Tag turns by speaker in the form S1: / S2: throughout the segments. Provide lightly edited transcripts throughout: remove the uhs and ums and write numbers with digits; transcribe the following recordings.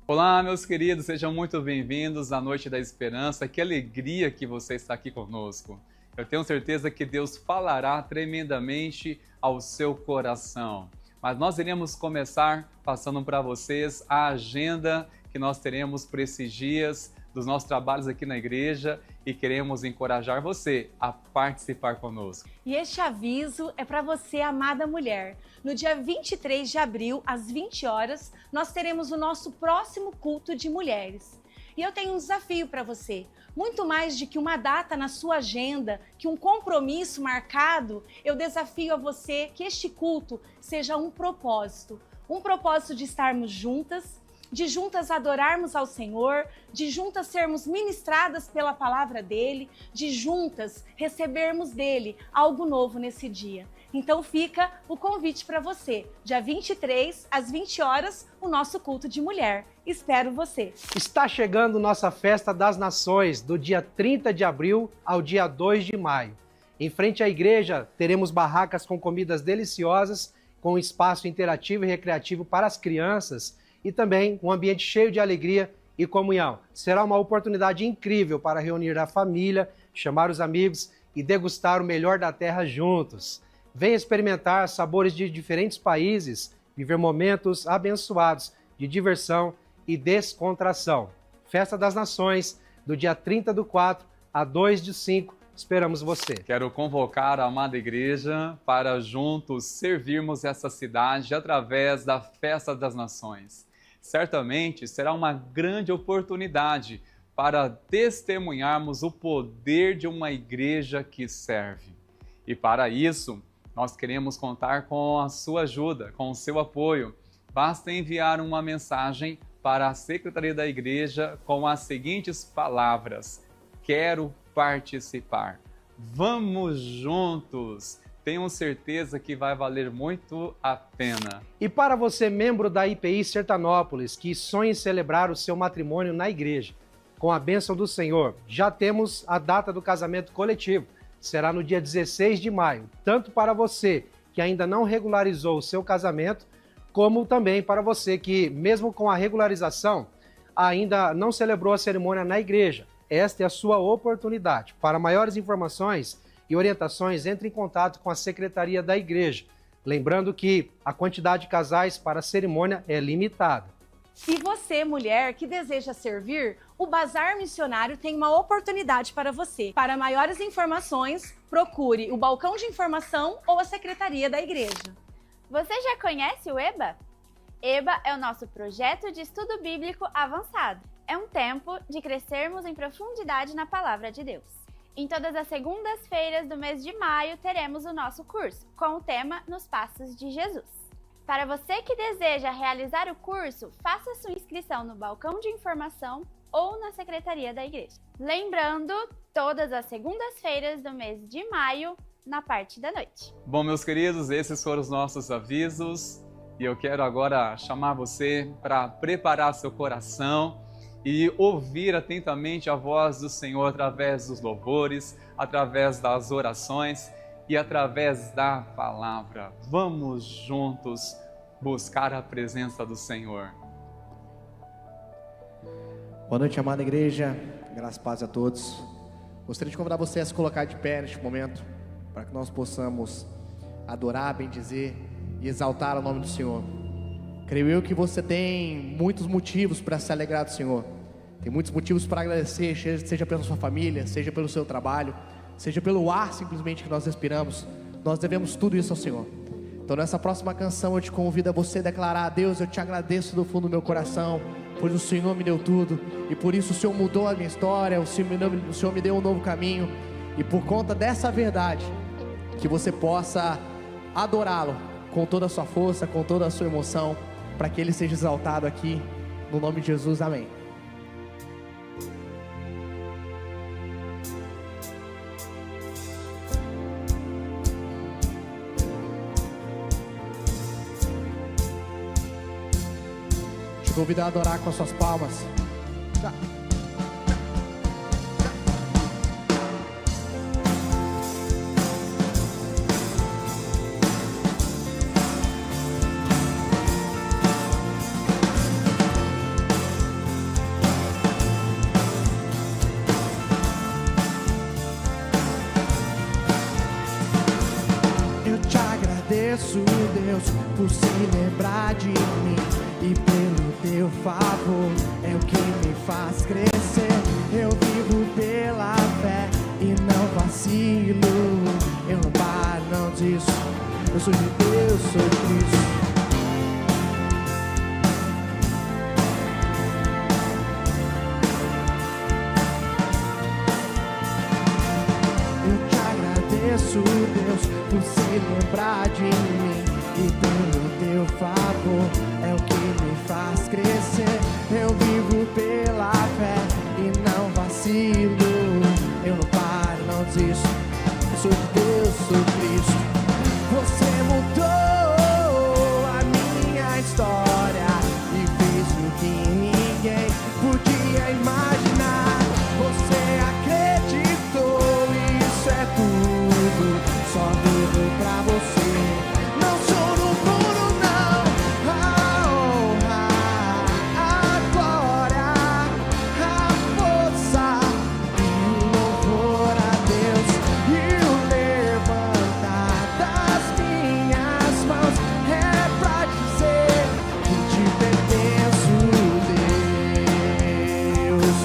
S1: Olá, meus queridos, sejam muito bem-vindos à Noite da Esperança. Que alegria que você está aqui conosco. Eu tenho certeza que Deus falará tremendamente ao seu coração. Mas nós iremos começar passando para vocês a agenda que nós teremos por esses dias dos nossos trabalhos aqui na igreja e queremos encorajar você a participar conosco.
S2: E este aviso é para você, amada mulher. No dia 23 de abril, às 20 horas, nós teremos o nosso próximo culto de mulheres. E eu tenho um desafio para você. Muito mais de que uma data na sua agenda, que um compromisso marcado, eu desafio a você que este culto seja um propósito de estarmos juntas, de juntas adorarmos ao Senhor, de juntas sermos ministradas pela palavra dele, de juntas recebermos dele algo novo nesse dia. Então fica o convite para você, dia 23, às 20 horas, o nosso culto de mulher. Espero você!
S3: Está chegando nossa Festa das Nações, do dia 30 de abril ao dia 2 de maio. Em frente à igreja, teremos barracas com comidas deliciosas, com espaço interativo e recreativo para as crianças, e também um ambiente cheio de alegria e comunhão. Será uma oportunidade incrível para reunir a família, chamar os amigos e degustar o melhor da terra juntos. Venha experimentar sabores de diferentes países, viver momentos abençoados de diversão e descontração. Festa das Nações, do dia 30/4 a 2/5. Esperamos você.
S1: Quero convocar a amada igreja para juntos servirmos essa cidade através da Festa das Nações. Certamente será uma grande oportunidade para testemunharmos o poder de uma igreja que serve. E para isso, nós queremos contar com a sua ajuda, com o seu apoio. Basta enviar uma mensagem para a Secretaria da Igreja com as seguintes palavras: quero participar. Vamos juntos! Tenho certeza que vai valer muito a pena.
S3: E para você, membro da IPI Sertanópolis, que sonha em celebrar o seu matrimônio na igreja, com a bênção do Senhor, já temos a data do casamento coletivo. Será no dia 16 de maio, tanto para você que ainda não regularizou o seu casamento, como também para você que, mesmo com a regularização, ainda não celebrou a cerimônia na igreja. Esta é a sua oportunidade. Para maiores informações e orientações, entre em contato com a Secretaria da Igreja. Lembrando que a quantidade de casais para a cerimônia é limitada.
S2: E você, mulher que deseja servir, o Bazar Missionário tem uma oportunidade para você. Para maiores informações, procure o balcão de informação ou a Secretaria da Igreja.
S4: Você já conhece o EBA? EBA é o nosso projeto de estudo bíblico avançado. É um tempo de crescermos em profundidade na Palavra de Deus. Em todas as segundas-feiras do mês de maio, teremos o nosso curso, com o tema Nos Passos de Jesus. Para você que deseja realizar o curso, faça sua inscrição no balcão de informação ou na Secretaria da Igreja. Lembrando, todas as segundas-feiras do mês de maio, na parte da noite.
S1: Bom, meus queridos, esses foram os nossos avisos e eu quero agora chamar você para preparar seu coração e ouvir atentamente a voz do Senhor através dos louvores, através das orações e através da palavra. Vamos juntos buscar a presença do Senhor.
S5: Boa noite, amada igreja. Graças e paz a todos. Gostaria de convidar você a se colocar de pé neste momento, para que nós possamos adorar, bendizer e exaltar o nome do Senhor. Creio eu que você tem muitos motivos para se alegrar do Senhor. Tem muitos motivos para agradecer, seja pela sua família, seja pelo seu trabalho, seja pelo ar simplesmente que nós respiramos. Nós devemos tudo isso ao Senhor. Então nessa próxima canção eu te convido a você declarar: a Deus, eu te agradeço do fundo do meu coração, pois o Senhor me deu tudo, e por isso o Senhor mudou a minha história, o Senhor me deu um novo caminho, e por conta dessa verdade, que você possa adorá-lo com toda a sua força, com toda a sua emoção, para que Ele seja exaltado aqui, no nome de Jesus, amém. Te convido a adorar com as suas palmas. agradeço, Deus, por se lembrar de mim. E pelo teu favor é o que me faz crescer. Eu vivo pela fé e não vacilo. Eu não paro, não desisto. Eu sou de Deus, sou de Cristo. Deus, por se lembrar de mim. E pelo teu favor é o que me faz crescer. Eu vivo pela fé e não vacilo. Eu não paro, não desisto. Eu sou de Deus, sou de Cristo. Você mudou a minha história e fez o que ninguém podia imaginar. Você acreditou, isso é tudo. Só vivo pra você. Não sou no mundo, não. A honra, a glória, a força e o louvor a Deus. E o levantar das minhas mãos é pra dizer que te pertenço, Deus.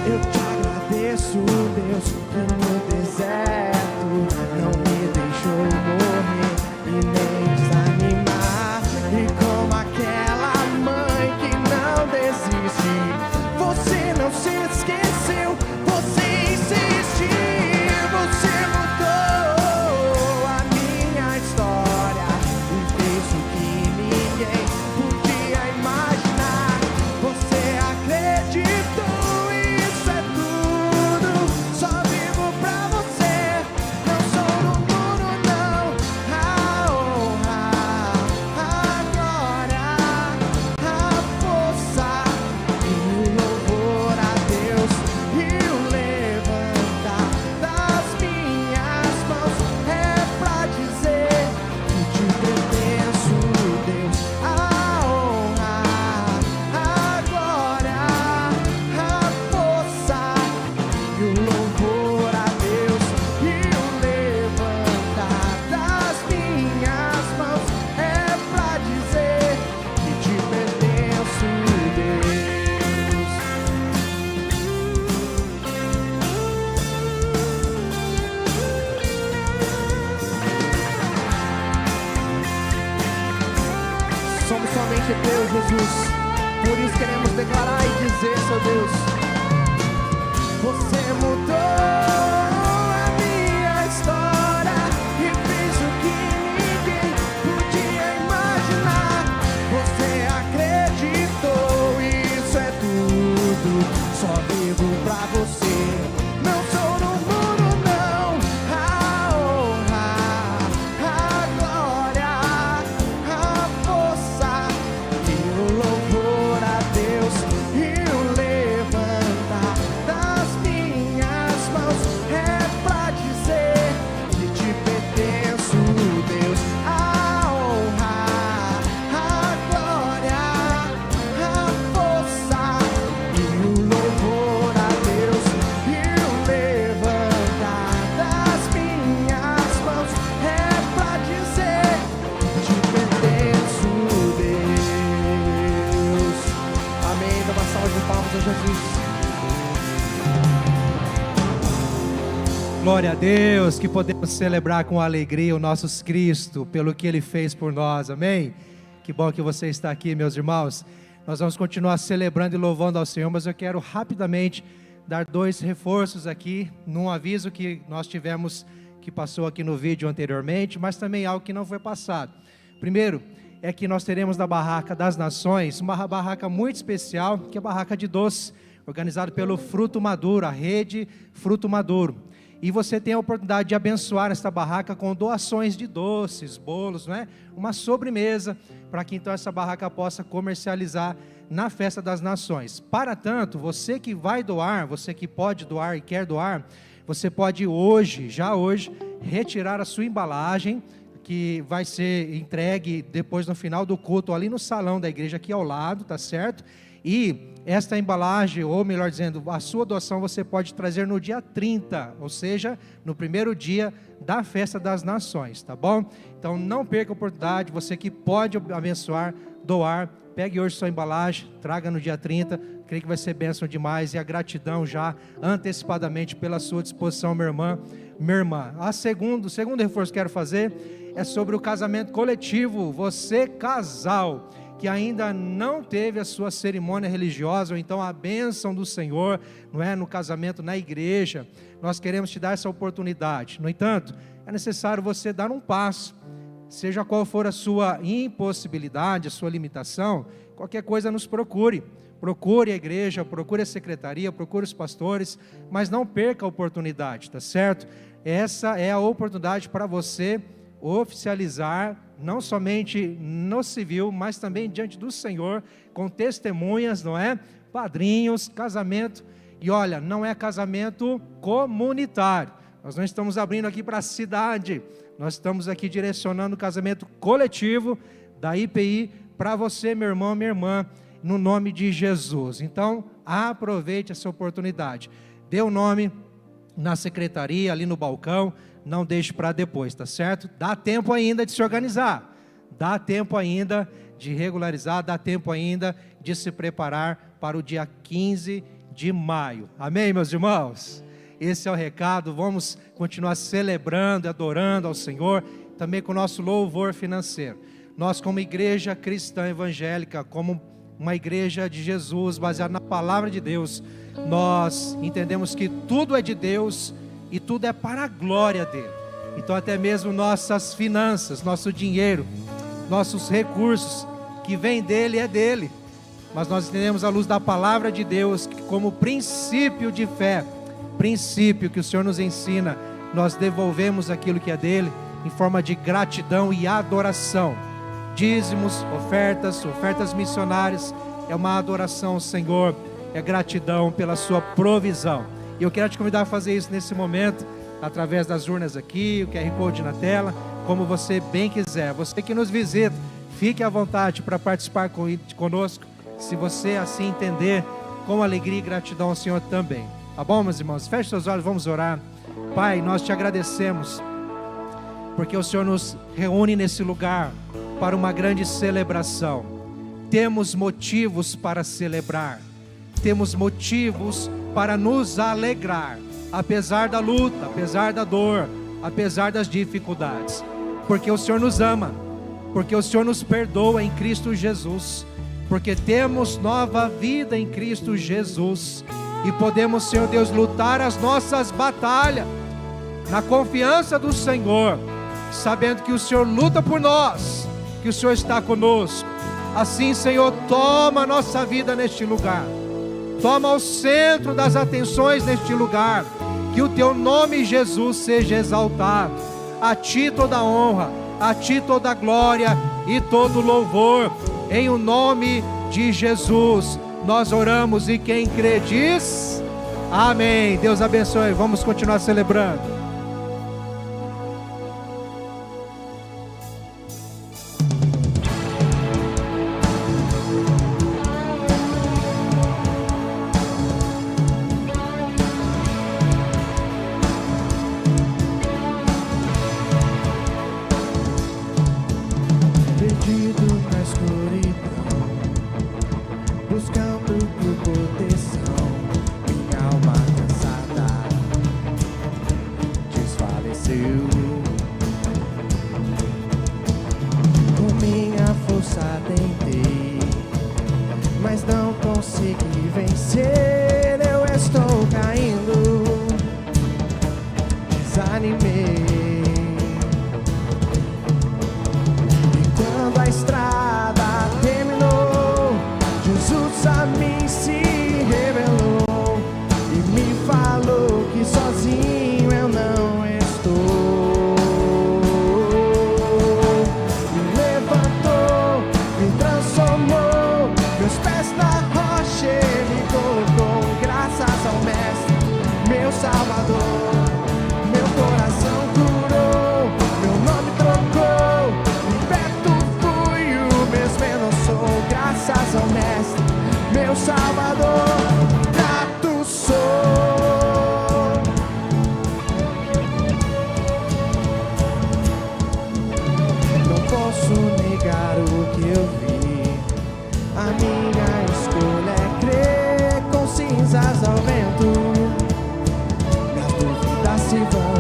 S5: Eu te agradeço, Deus, pelo deserto. Não me deixou morrer e nem desanimar. E como aquela mãe que não desiste, você não se esqueceu, você insistiu. Você mudou a minha história e fez o que ninguém podia imaginar. Você acreditou. Só vivo pra você, não sou no mundo, não. A honra, a glória, a força e o louvor a Deus. E o levantar das minhas mãos é pra dizer que te pertenço, Deus. A honra, a glória, a força e o louvor a Deus. E o levantar das minhas mãos é pra dizer que te pertenço, Deus. Somos somente Deus, Jesus. Por isso queremos declarar e dizer, seu Deus, você mudou a minha história e fez o que ninguém podia imaginar. Você acreditou, isso é tudo. Só vivo pra você. Não sou no mundo, não. A honra, a glória, a força e o louvor a Deus. E o levantar das minhas mãos é pra dizer que te pertenço, Deus. A honra, a glória, a força e o louvor a Deus. E o levantar das minhas mãos é pra dizer que te pertenço, Deus. Amém. Dá uma salva de palmas a Jesus.
S3: Glória a Deus, que podemos celebrar com alegria o nosso Cristo, pelo que Ele fez por nós, amém? Que bom que você está aqui, meus irmãos. Nós vamos continuar celebrando e louvando ao Senhor, mas eu quero rapidamente dar 2 reforços aqui, num aviso que nós tivemos, que passou aqui no vídeo anteriormente, mas também algo que não foi passado. Primeiro, é que nós teremos na Barraca das Nações, uma barraca muito especial, que é a Barraca de Doce, organizada pelo Fruto Maduro, a rede Fruto Maduro. E você tem a oportunidade de abençoar esta barraca com doações de doces, bolos, não é? Uma sobremesa, para que então essa barraca possa comercializar na Festa das Nações. Para tanto, você que vai doar, você que pode doar e quer doar, você pode hoje, já hoje, retirar a sua embalagem, que vai ser entregue depois no final do culto ali no salão da igreja aqui ao lado, tá certo?
S6: E esta embalagem, ou melhor dizendo, a sua doação você pode trazer no dia 30, ou seja, no primeiro dia da Festa das Nações, tá bom? Então não perca a oportunidade, você que pode abençoar, doar, pegue hoje sua embalagem, traga no dia 30, creio que vai ser bênção demais, e a gratidão já antecipadamente pela sua disposição, minha irmã. O segundo reforço que quero fazer é sobre o casamento coletivo. Você, casal, que ainda não teve a sua cerimônia religiosa, ou então a bênção do Senhor, não é, no casamento na igreja, nós queremos te dar essa oportunidade. No entanto, é necessário você dar um passo, seja qual for a sua impossibilidade, a sua limitação, qualquer coisa nos procure a igreja, procure a secretaria, procure os pastores, mas não perca a oportunidade, tá certo? Essa é a oportunidade para você oficializar, não somente no civil, mas também diante do Senhor, com testemunhas, não é? Padrinhos, casamento, e olha, não é casamento comunitário, nós não estamos abrindo aqui para a cidade, nós estamos aqui direcionando o casamento coletivo da IPI para você, meu irmão, minha irmã, no nome de Jesus. Então, aproveite essa oportunidade, dê o nome na secretaria, ali no balcão, não deixe para depois, tá certo? Dá tempo ainda de se organizar, dá tempo ainda de regularizar, dá tempo ainda de se preparar para o dia 15 de maio. Amém, meus irmãos? Esse é o recado, vamos continuar celebrando, adorando ao Senhor, também com o nosso louvor financeiro. Nós, como igreja cristã evangélica, como uma igreja de Jesus, baseada na palavra de Deus, nós entendemos que tudo é de Deus e tudo é para a glória dele. Então até mesmo nossas finanças, nosso dinheiro, nossos recursos, que vem dele, é dele. Mas nós entendemos à luz da palavra de Deus, que como princípio de fé, princípio que o Senhor nos ensina, nós devolvemos aquilo que é dele, em forma de gratidão e adoração. Dízimos, ofertas missionárias, é uma adoração ao Senhor, é gratidão pela sua provisão. E eu quero te convidar a fazer isso nesse momento, através das urnas aqui, o QR Code na tela, como você bem quiser. Você que nos visita, fique à vontade para participar conosco, se você assim entender, com alegria e gratidão ao Senhor também. Tá bom, meus irmãos? Feche seus olhos, vamos orar. Pai, nós te agradecemos, porque o Senhor nos reúne nesse lugar para uma grande celebração. Temos motivos para celebrar, temos motivos para nos alegrar, apesar da luta, apesar da dor, apesar das dificuldades, porque o Senhor nos ama, porque o Senhor nos perdoa em Cristo Jesus, porque temos nova vida em Cristo Jesus, e podemos, Senhor Deus, lutar as nossas batalhas, na confiança do Senhor, sabendo que o Senhor luta por nós, que o Senhor está conosco. Assim, Senhor, toma a nossa vida neste lugar, toma o centro das atenções neste lugar, que o teu nome, Jesus, seja exaltado. A ti toda a honra, a ti toda a glória e todo o louvor, em o nome de Jesus nós oramos, e quem crê diz amém. Deus abençoe, vamos continuar celebrando.
S5: Salvador, grato sou. Não posso negar o que eu vi, a minha escolha é crer com cinzas ao vento, minhas dúvidas se vão,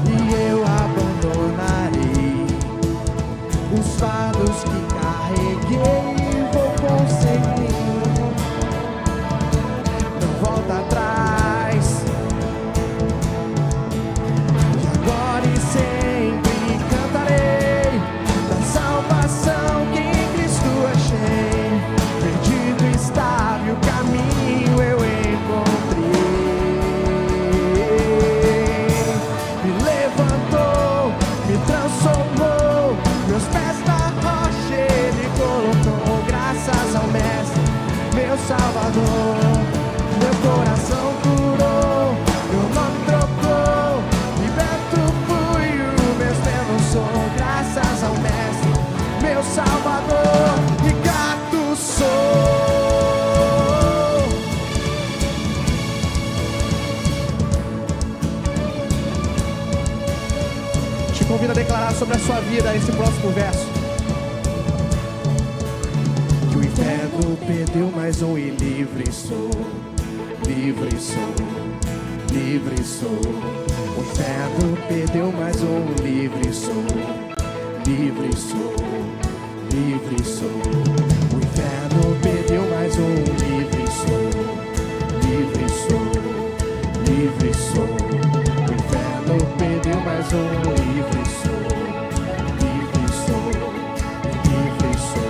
S5: e eu abandonarei os fardos que carreguei e vou conseguir, não volta atrás, e agora e sempre cantarei da salvação que em Cristo achei, perdido estava e o caminho eu encontrei, me levantou, me transformou, meus pés na rocha ele colocou, graças ao Mestre, meu Salvador, meu coração curou, meu nome trocou, liberto fui, o mesmo eu sou, graças ao Mestre, meu Salvador, e grato sou. Te convido a declarar sobre a sua vida esse próximo verso. Que o inferno perdeu mais um e livre sou, livre sou, livre sou. O inferno perdeu mais um, livre sou, livre sou, livre sou. O inferno perdeu mais um, livre sou, livre sou, livre sou. O inferno perdeu mais um, livre sou, livre sou, livre sou.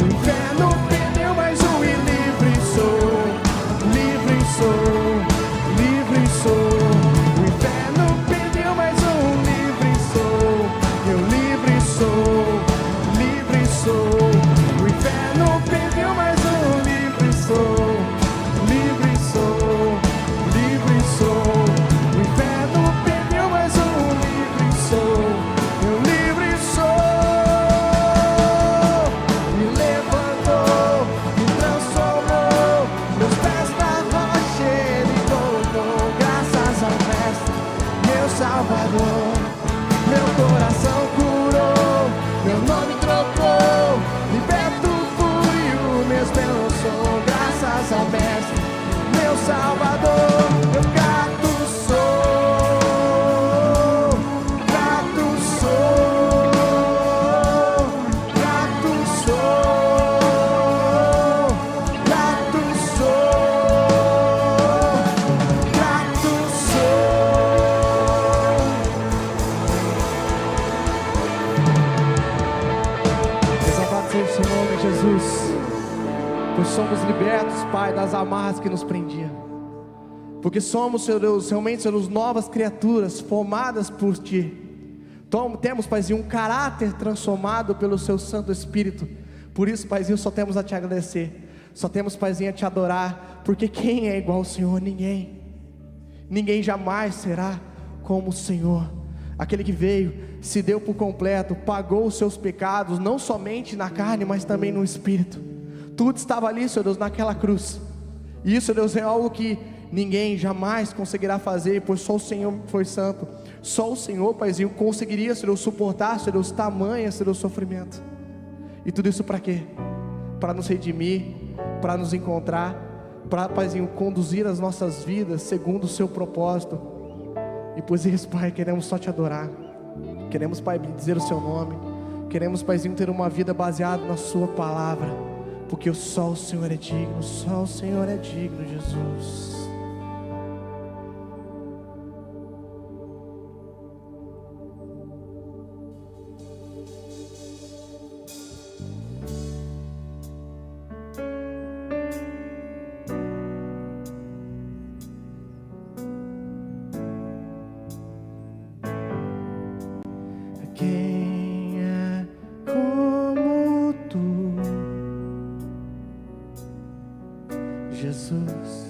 S5: O inferno perdeu mais um e livre sou, livre sou, livre sou. O inferno perdeu mais um, livre sou, eu livre sou, livre sou. O inferno perdeu mais um, livre sou, livre sou, livre sou. O inferno perdeu mais um, livre sou, eu livre sou. Me levantou, me transformou, meus pés na rocha ele colocou, graças ao Mestre, meu Salvador, meu coração curou, meu nome trocou, liberto fui, o mesmo eu sou, graças ao Mestre, meu Salvador, eu grato sou, grato sou, grato sou, grato sou, grato sou. Exaltado seja o seu nome, Jesus, pois somos libertos, Pai, das amarras que nos prendiam, porque somos, Senhor Deus, realmente, Senhor Deus, novas criaturas formadas por Ti. Temos, Paizinho, um caráter transformado pelo Seu Santo Espírito. Por isso, Paizinho, só temos a Te agradecer, só temos, Paizinho, a Te adorar, porque quem é igual ao Senhor? Ninguém. Ninguém jamais será como o Senhor, aquele que veio, se deu por completo, pagou os seus pecados, não somente na carne, mas também no Espírito. Tudo estava ali, Senhor Deus, naquela cruz. E isso, Deus, é algo que ninguém jamais conseguirá fazer, pois só o Senhor foi santo. Só o Senhor, Paizinho, conseguiria, Senhor Deus, suportar, Senhor Deus, tamanho, Senhor Deus, sofrimento. E tudo isso para quê? Para nos redimir, para nos encontrar, para, Paizinho, conduzir as nossas vidas segundo o seu propósito. E por isso, Pai, queremos só Te adorar. Queremos, Pai, dizer o Seu nome. Queremos, Paizinho, ter uma vida baseada na Sua palavra, porque só o Senhor é digno, só o Senhor é digno, Jesus. Quem é como Tu, Jesus?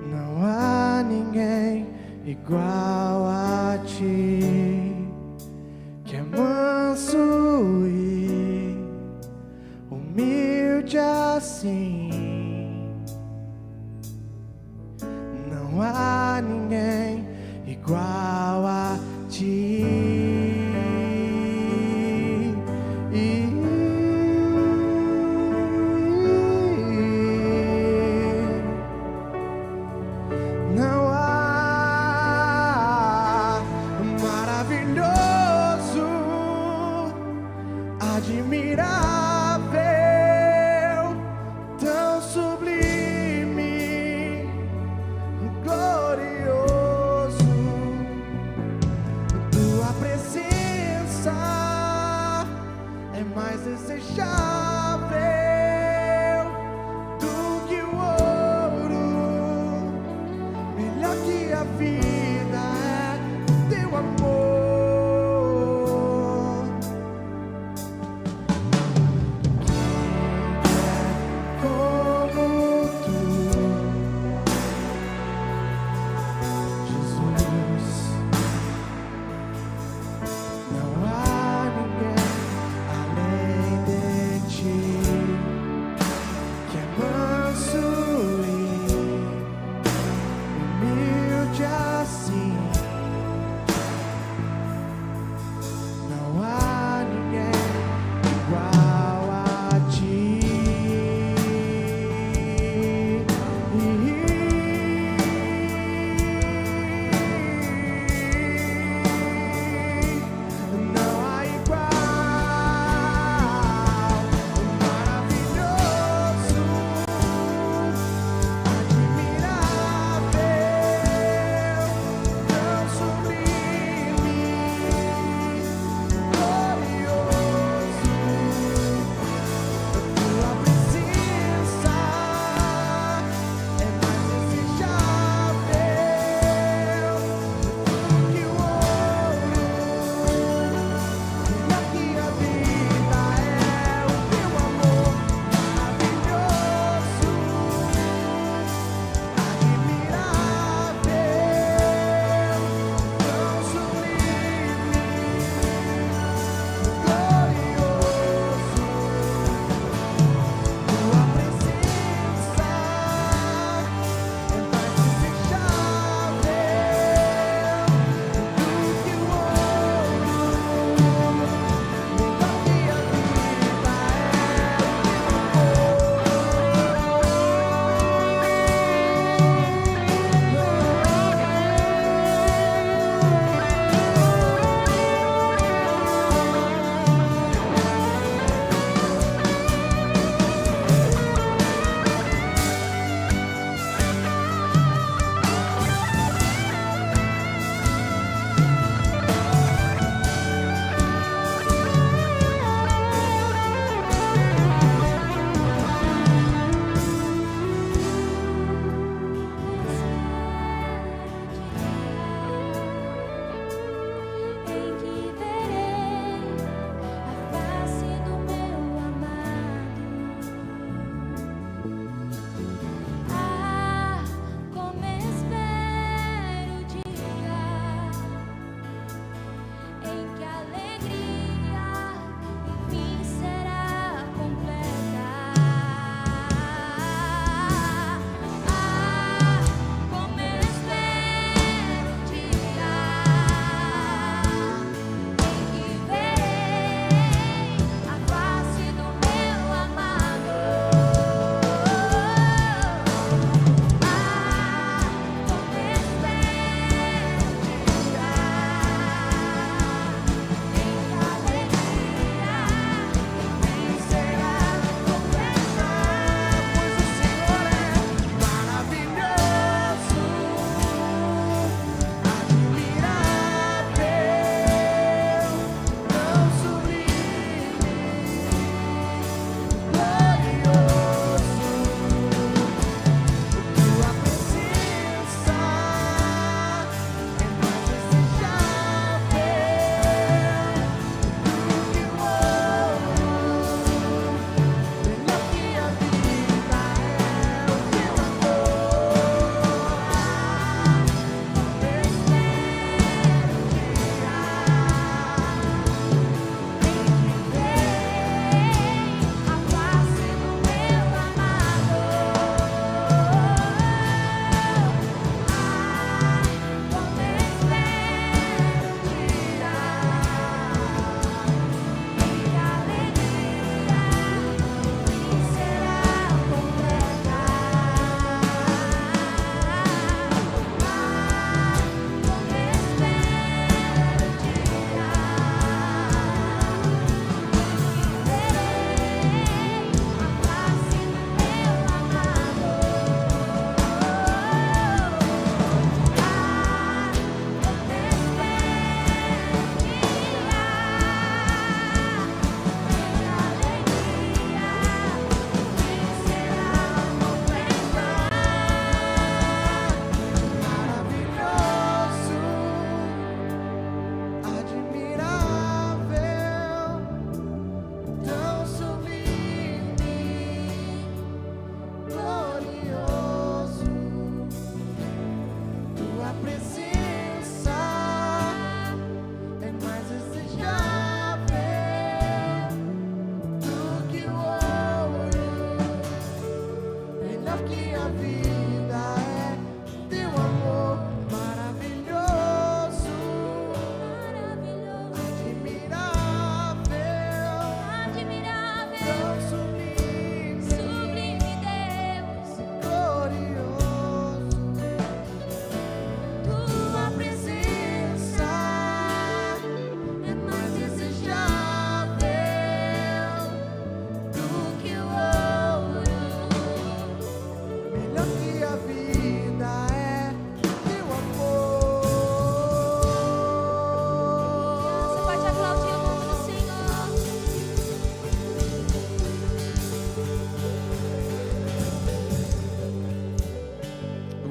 S5: Não há ninguém igual a Ti, que é manso assim. Não há ninguém igual a ti. Não há maravilhoso, admirável, tão sublime, glorioso. Tua presença é mais desejável do que o ouro, melhor que a vida é teu amor. Como tu, Jesus, não há ninguém além de ti.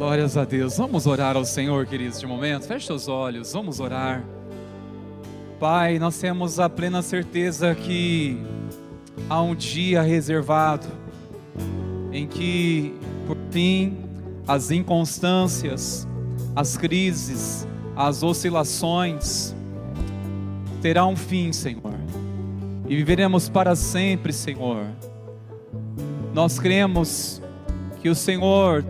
S1: Glórias a Deus. Vamos orar ao Senhor, queridos, de momento. Feche os olhos, vamos orar. Pai, nós temos a plena certeza que há um dia reservado em que, por fim, as inconstâncias, as crises, as oscilações terão um fim, Senhor, e viveremos para sempre, Senhor. Nós cremos que o Senhor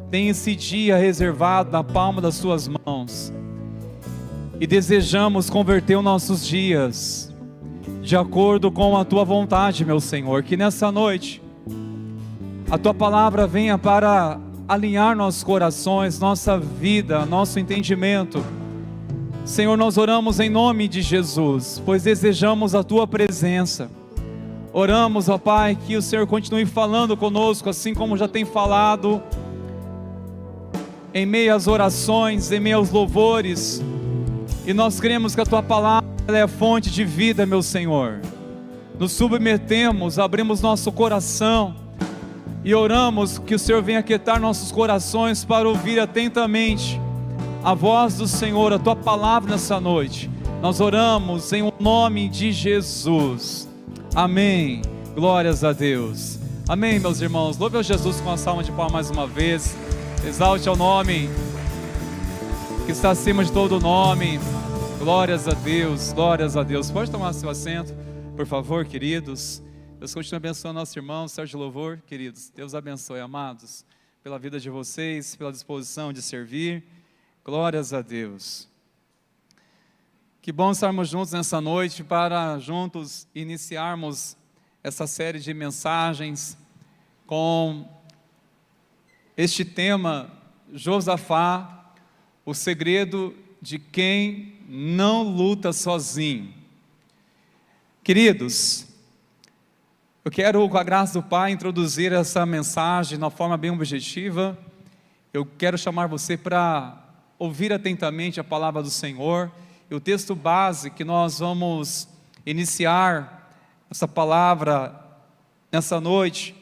S1: tem esse dia reservado na palma das suas mãos e desejamos converter os nossos dias de acordo com a tua vontade, meu Senhor. Que nessa noite a tua palavra venha para alinhar nossos corações, nossa vida, nosso entendimento. Senhor, nós oramos em nome de Jesus, pois desejamos a tua presença. Oramos, ó Pai, que o Senhor continue falando conosco, assim como já tem falado em meio às orações, em meio aos louvores, e nós cremos que a tua palavra ela é a fonte de vida, meu Senhor. Nos submetemos, abrimos nosso coração e oramos que o Senhor venha aquietar nossos corações para ouvir atentamente a voz do Senhor, a tua palavra nessa noite. Nós oramos em nome de Jesus, amém. Glórias a Deus, amém, meus irmãos. Louve a Jesus com a salva de palmas mais uma vez. Exalte ao nome que está acima de todo nome. Glórias a Deus, glórias a Deus. Pode tomar seu assento, por favor, queridos. Deus continue abençoando nosso irmão Sérgio Louvor, queridos. Deus abençoe, amados, pela vida de vocês, pela disposição de servir. Glórias a Deus. Que bom estarmos juntos nessa noite para juntos iniciarmos essa série de mensagens com este tema, Josafá, o segredo de quem não luta sozinho. Queridos, eu quero, com a graça do Pai, introduzir essa mensagem de uma forma bem objetiva. Eu quero chamar você para ouvir atentamente a palavra do Senhor. E o texto base que nós vamos iniciar essa palavra nessa noite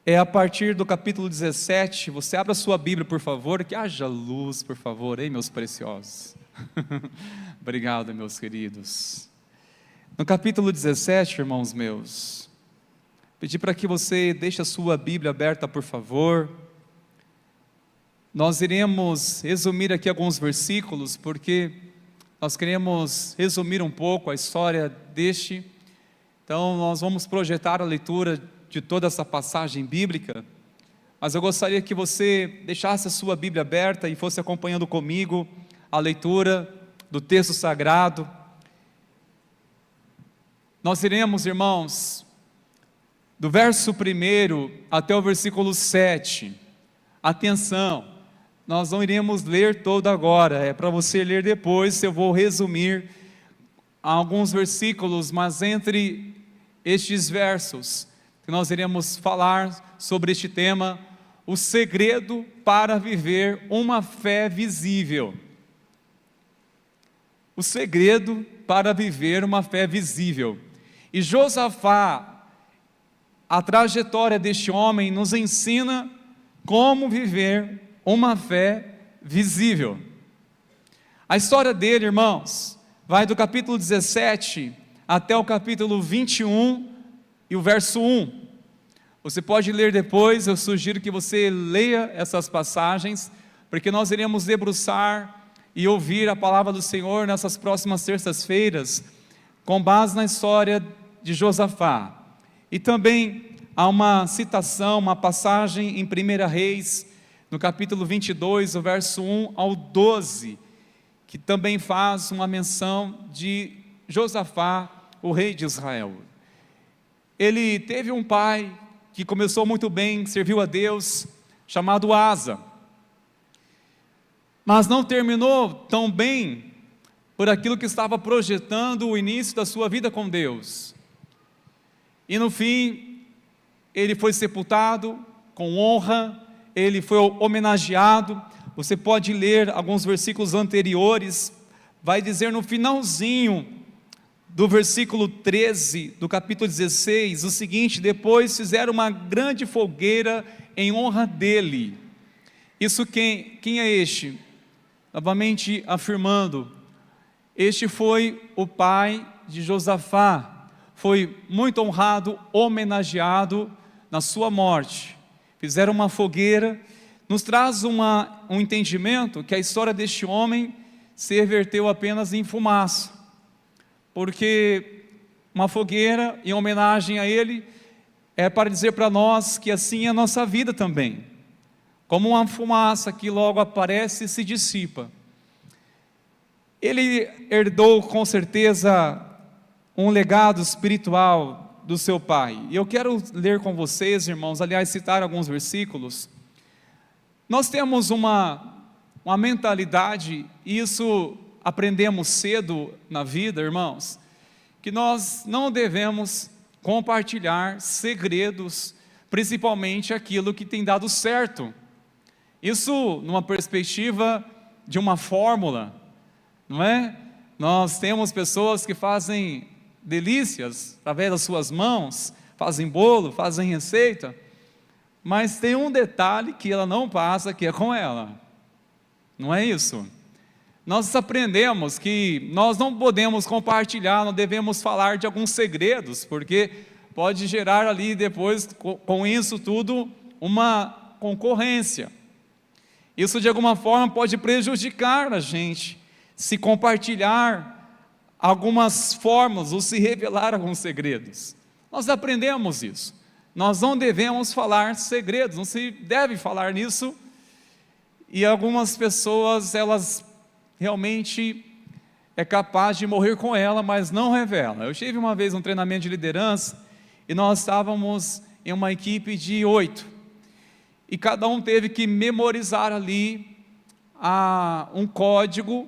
S1: é a partir do capítulo 17, você abra a sua Bíblia, por favor, que haja luz, por favor, hein, meus preciosos. Obrigado, meus queridos. No capítulo 17, irmãos meus, pedi para que você deixe a sua Bíblia aberta, por favor. Nós iremos resumir aqui alguns versículos, porque nós queremos resumir um pouco a história deste. Então, nós vamos projetar a leitura de toda essa passagem bíblica, mas eu gostaria que você deixasse a sua Bíblia aberta e fosse acompanhando comigo a leitura do texto sagrado. Nós iremos, irmãos, do verso 1 até o versículo 7, atenção, nós não iremos ler todo agora, é para você ler depois. Eu vou resumir alguns versículos, mas entre estes versos nós iremos falar sobre este tema, o segredo para viver uma fé visível. O segredo para viver uma fé visível. E Josafá, a trajetória deste homem nos ensina como viver uma fé visível. A história dele, irmãos, vai do capítulo 17 até o capítulo 21 e o verso 1. Você pode ler depois, eu sugiro que você leia essas passagens, porque nós iremos debruçar e ouvir a palavra do Senhor nessas próximas terças-feiras, com base na história de Josafá. E também há uma citação, uma passagem em 1 Reis, no capítulo 22, o verso 1 ao 12, que também faz uma menção de Josafá, o rei de Israel. ele teve um pai que começou muito bem, serviu a Deus, chamado Asa, mas não terminou tão bem por aquilo que estava projetando o início da sua vida com Deus. E no fim, ele foi sepultado com honra, ele foi homenageado. Você pode ler alguns versículos anteriores, vai dizer no finalzinho do versículo 13 do capítulo 16 o seguinte: depois fizeram uma grande fogueira em honra dele. Isso quem é este? Novamente afirmando, este foi o pai de Josafá, foi muito honrado, homenageado na sua morte. Fizeram uma fogueira, nos traz um entendimento que a história deste homem se reverteu apenas em fumaça, porque uma fogueira em homenagem a ele é para dizer para nós que assim é a nossa vida também, como uma fumaça que logo aparece e se dissipa. Ele herdou com certeza um legado espiritual do seu pai, e eu quero ler com vocês, irmãos, aliás citar alguns versículos. Nós temos uma mentalidade, e isso aprendemos cedo na vida, irmãos, que nós não devemos compartilhar segredos, principalmente aquilo que tem dado certo. Isso numa perspectiva de uma fórmula, não é? Nós temos pessoas que fazem delícias através das suas mãos, fazem bolo, fazem receita, mas tem um detalhe que ela não passa, que é com ela. Não é isso? Nós aprendemos que nós não podemos compartilhar, não devemos falar de alguns segredos, porque pode gerar ali depois, com isso tudo, uma concorrência. Isso de alguma forma pode prejudicar a gente, se compartilhar algumas formas, ou se revelar alguns segredos. Nós aprendemos isso. Nós não devemos falar segredos, não se deve falar nisso, e algumas pessoas, elas realmente é capaz de morrer com ela, mas não revela. Eu tive uma vez um treinamento de liderança, e nós estávamos em uma equipe de 8, e cada um teve que memorizar ali um código,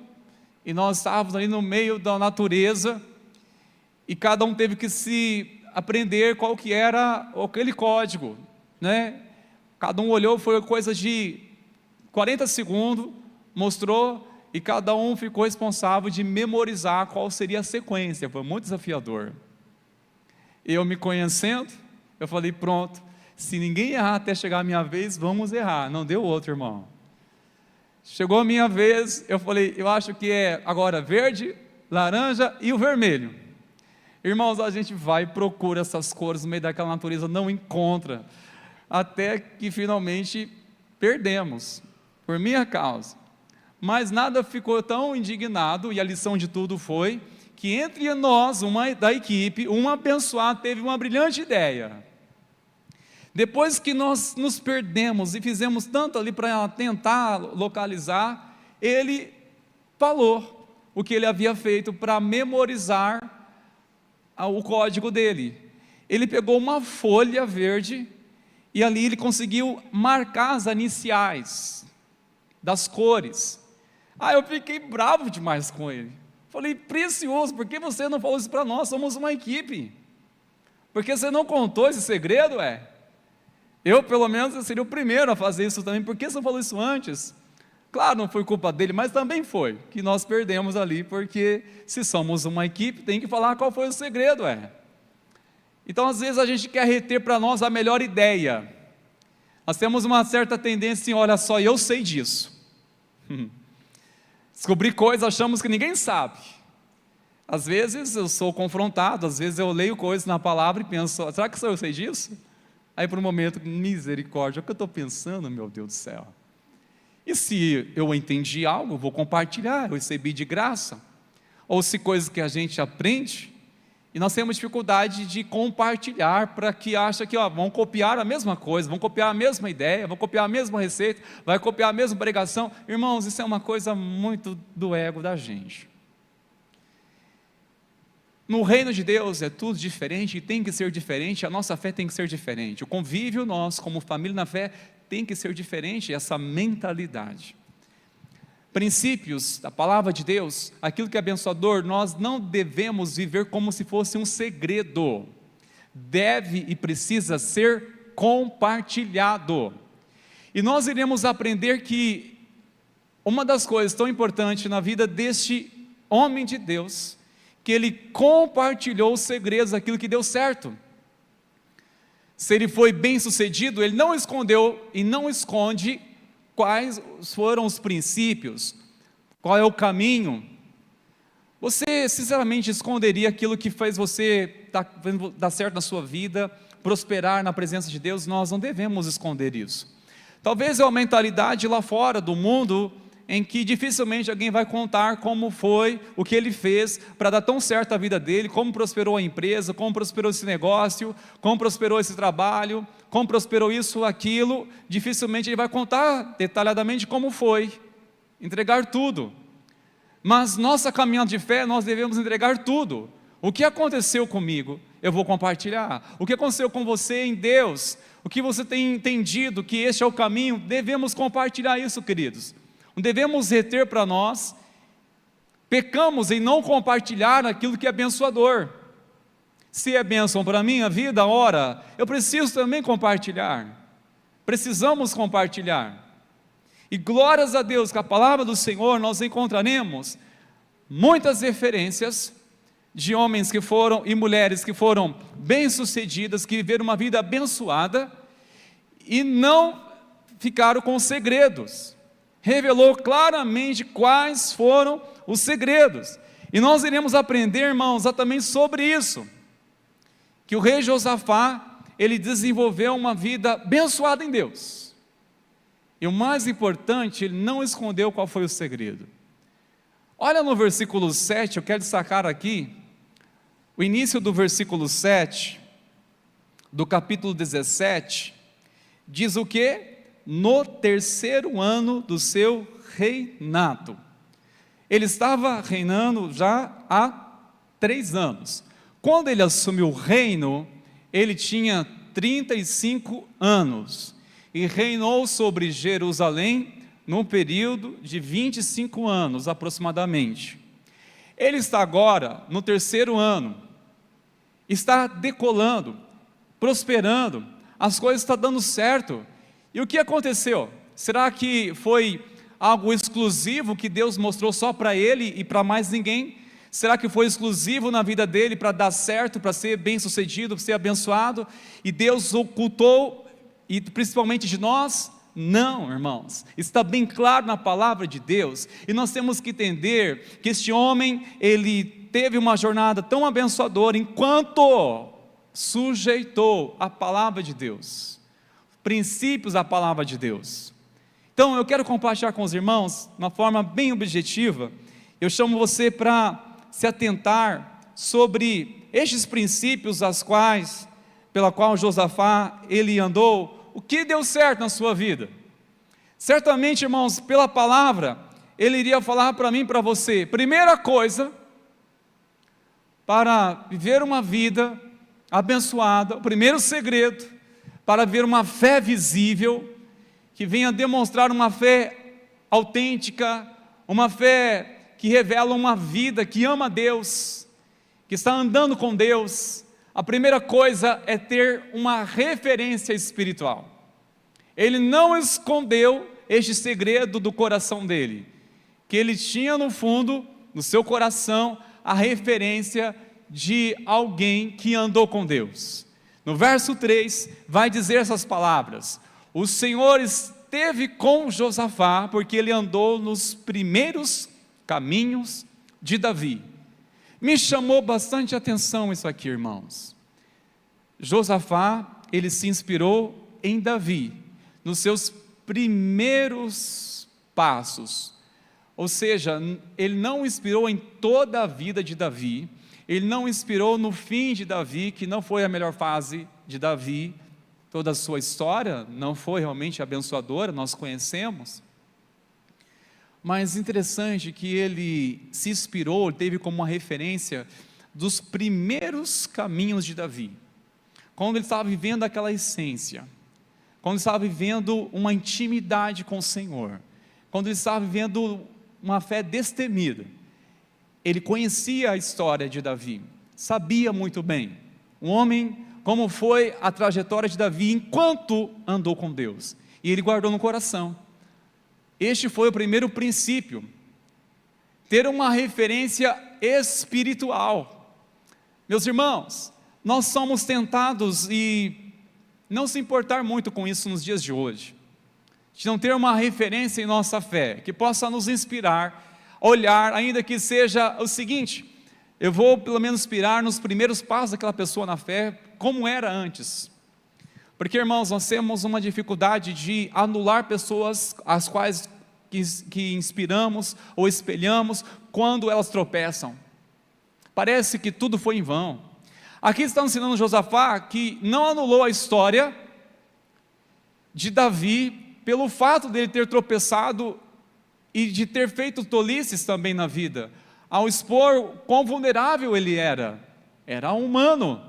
S1: e nós estávamos ali no meio da natureza, e cada um teve que se aprender qual que era aquele código, né? Cada um olhou, foi coisa de 40 segundos, mostrou, e cada um ficou responsável de memorizar qual seria a sequência. Foi muito desafiador. Eu me conhecendo, eu falei, pronto, se ninguém errar até chegar a minha vez, vamos errar. Não deu outro, irmão. Chegou a minha vez, eu falei, eu acho que é agora verde, laranja e o vermelho. Irmãos, a gente vai e procura essas cores no meio daquela natureza, não encontra, até que finalmente perdemos, por minha causa. Mas nada ficou tão indignado, e a lição de tudo foi que entre nós, da equipe, um abençoado teve uma brilhante ideia. Depois que nós nos perdemos e fizemos tanto ali para tentar localizar, ele falou o que ele havia feito para memorizar o código dele. Ele pegou uma folha verde e ali ele conseguiu marcar as iniciais das cores. Eu fiquei bravo demais com ele. Falei, precioso, por que você não falou isso para nós? Somos uma equipe. Por que você não contou esse segredo? Eu, pelo menos, eu seria o primeiro a fazer isso também. Por que você não falou isso antes? Claro, não foi culpa dele, mas também foi, que nós perdemos ali, porque se somos uma equipe, tem que falar qual foi o segredo, Então, às vezes, a gente quer reter para nós a melhor ideia. Nós temos uma certa tendência em, olha só, eu sei disso. Descobrir coisas, achamos que ninguém sabe. Às vezes, eu sou confrontado, às vezes eu leio coisas na palavra e penso, será que só eu sei disso? Aí, por um momento, misericórdia, o que eu estou pensando, meu Deus do céu? E se eu entendi algo, vou compartilhar, eu recebi de graça. Ou se coisas que a gente aprende, e nós temos dificuldade de compartilhar, para que acha que vão copiar a mesma coisa, vão copiar a mesma ideia, vão copiar a mesma receita, vai copiar a mesma pregação. Irmãos, isso é uma coisa muito do ego da gente. No reino de Deus é tudo diferente e tem que ser diferente, a nossa fé tem que ser diferente, o convívio nosso como família na fé tem que ser diferente, essa mentalidade. Princípios da palavra de Deus, aquilo que é abençoador, nós não devemos viver como se fosse um segredo, deve e precisa ser compartilhado. E nós iremos aprender que uma das coisas tão importantes na vida deste homem de Deus, que ele compartilhou os segredos, aquilo que deu certo. Se ele foi bem sucedido, ele não escondeu e não esconde quais foram os princípios, qual é o caminho. Você sinceramente esconderia aquilo que fez você dar certo na sua vida, prosperar na presença de Deus? Nós não devemos esconder isso. Talvez é uma mentalidade lá fora do mundo, em que dificilmente alguém vai contar como foi, o que ele fez para dar tão certo a vida dele, como prosperou a empresa, como prosperou esse negócio, como prosperou esse trabalho, como prosperou isso, aquilo. Dificilmente ele vai contar detalhadamente como foi, entregar tudo. Mas nossa caminhada de fé, nós devemos entregar tudo. O que aconteceu comigo, eu vou compartilhar. O que aconteceu com você em Deus, o que você tem entendido que este é o caminho, devemos compartilhar isso, queridos. Não devemos reter para nós. Pecamos em não compartilhar aquilo que é abençoador. Se é bênção para a minha vida, ora, eu preciso também compartilhar. Precisamos compartilhar. E glórias a Deus que a palavra do Senhor nós encontraremos muitas referências de homens que foram e mulheres que foram bem-sucedidas, que viveram uma vida abençoada e não ficaram com segredos. Revelou claramente quais foram os segredos. E nós iremos aprender, irmãos, exatamente sobre isso. Que o rei Josafá, ele desenvolveu uma vida abençoada em Deus. E o mais importante, ele não escondeu qual foi o segredo. Olha no versículo 7, eu quero destacar aqui, o início do versículo 7, do capítulo 17, diz o quê? No terceiro ano do seu reinado. Ele estava reinando já há 3 anos. Quando ele assumiu o reino, ele tinha 35 anos e reinou sobre Jerusalém num período de 25 anos aproximadamente. Ele está agora no 3º ano, está decolando, prosperando, as coisas estão dando certo. E o que aconteceu? Será que foi algo exclusivo que Deus mostrou só para ele e para mais ninguém? Será que foi exclusivo na vida dele para dar certo, para ser bem sucedido, para ser abençoado? E Deus ocultou, e principalmente de nós? Não, irmãos, está bem claro na palavra de Deus, e nós temos que entender que este homem, ele teve uma jornada tão abençoadora, enquanto sujeitou a palavra de Deus, princípios da palavra de Deus. Então eu quero compartilhar com os irmãos, de uma forma bem objetiva, eu chamo você para se atentar sobre estes princípios pela qual Josafá, ele andou. O que deu certo na sua vida? Certamente, irmãos, pela palavra, ele iria falar para mim e para você, primeira coisa, para viver uma vida abençoada, o primeiro segredo, para ver uma fé visível, que venha demonstrar uma fé autêntica, uma fé que revela uma vida que ama Deus, que está andando com Deus. A primeira coisa é ter uma referência espiritual. Ele não escondeu este segredo do coração dele, que ele tinha no fundo, no seu coração, a referência de alguém que andou com Deus. No verso 3, vai dizer essas palavras: o Senhor esteve com Josafá, porque ele andou nos primeiros caminhos de Davi. Me chamou bastante atenção isso aqui, irmãos. Josafá, ele se inspirou em Davi, nos seus primeiros passos. Ou seja, ele não inspirou em toda a vida de Davi, ele não inspirou no fim de Davi, que não foi a melhor fase de Davi, toda a sua história não foi realmente abençoadora, nós conhecemos. Mas interessante que ele se inspirou, teve como uma referência dos primeiros caminhos de Davi, quando ele estava vivendo aquela essência, quando ele estava vivendo uma intimidade com o Senhor, quando ele estava vivendo uma fé destemida, ele conhecia a história de Davi, sabia muito bem, um homem, como foi a trajetória de Davi enquanto andou com Deus, e ele guardou no coração. Este foi o primeiro princípio, ter uma referência espiritual. Meus irmãos, nós somos tentados e não se importar muito com isso nos dias de hoje, de não ter uma referência em nossa fé, que possa nos inspirar, olhar, ainda que seja o seguinte, eu vou pelo menos inspirar nos primeiros passos daquela pessoa na fé, como era antes, porque irmãos, nós temos uma dificuldade de anular pessoas as quais que inspiramos ou espelhamos quando elas tropeçam, parece que tudo foi em vão. Aqui está ensinando Josafá que não anulou a história de Davi pelo fato dele ter tropeçado e de ter feito tolices também na vida, ao expor quão vulnerável ele era humano,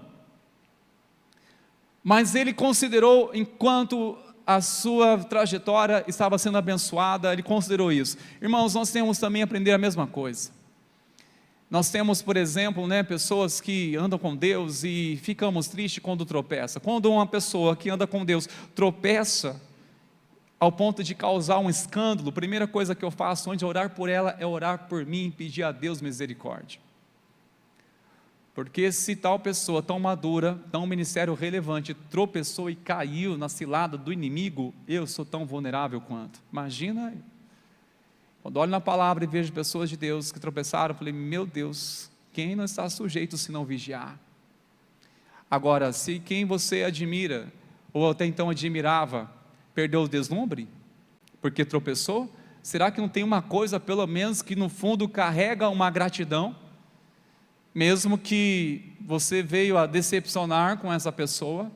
S1: mas ele considerou, enquanto a sua trajetória estava sendo abençoada, ele considerou isso. Irmãos, nós temos também a aprender a mesma coisa. Nós temos, por exemplo, pessoas que andam com Deus e ficamos tristes quando tropeça. Quando uma pessoa que anda com Deus tropeça ao ponto de causar um escândalo, a primeira coisa que eu faço antes de orar por ela é orar por mim e pedir a Deus misericórdia. Porque se tal pessoa tão madura, tão ministério relevante, tropeçou e caiu na cilada do inimigo, eu sou tão vulnerável quanto. Imagina, quando olho na palavra e vejo pessoas de Deus que tropeçaram, eu falei, meu Deus, quem não está sujeito se não vigiar? Agora, se quem você admira, ou até então admirava, perdeu o deslumbre, porque tropeçou, será que não tem uma coisa, pelo menos, que no fundo carrega uma gratidão? Mesmo que você veio a decepcionar com essa pessoa,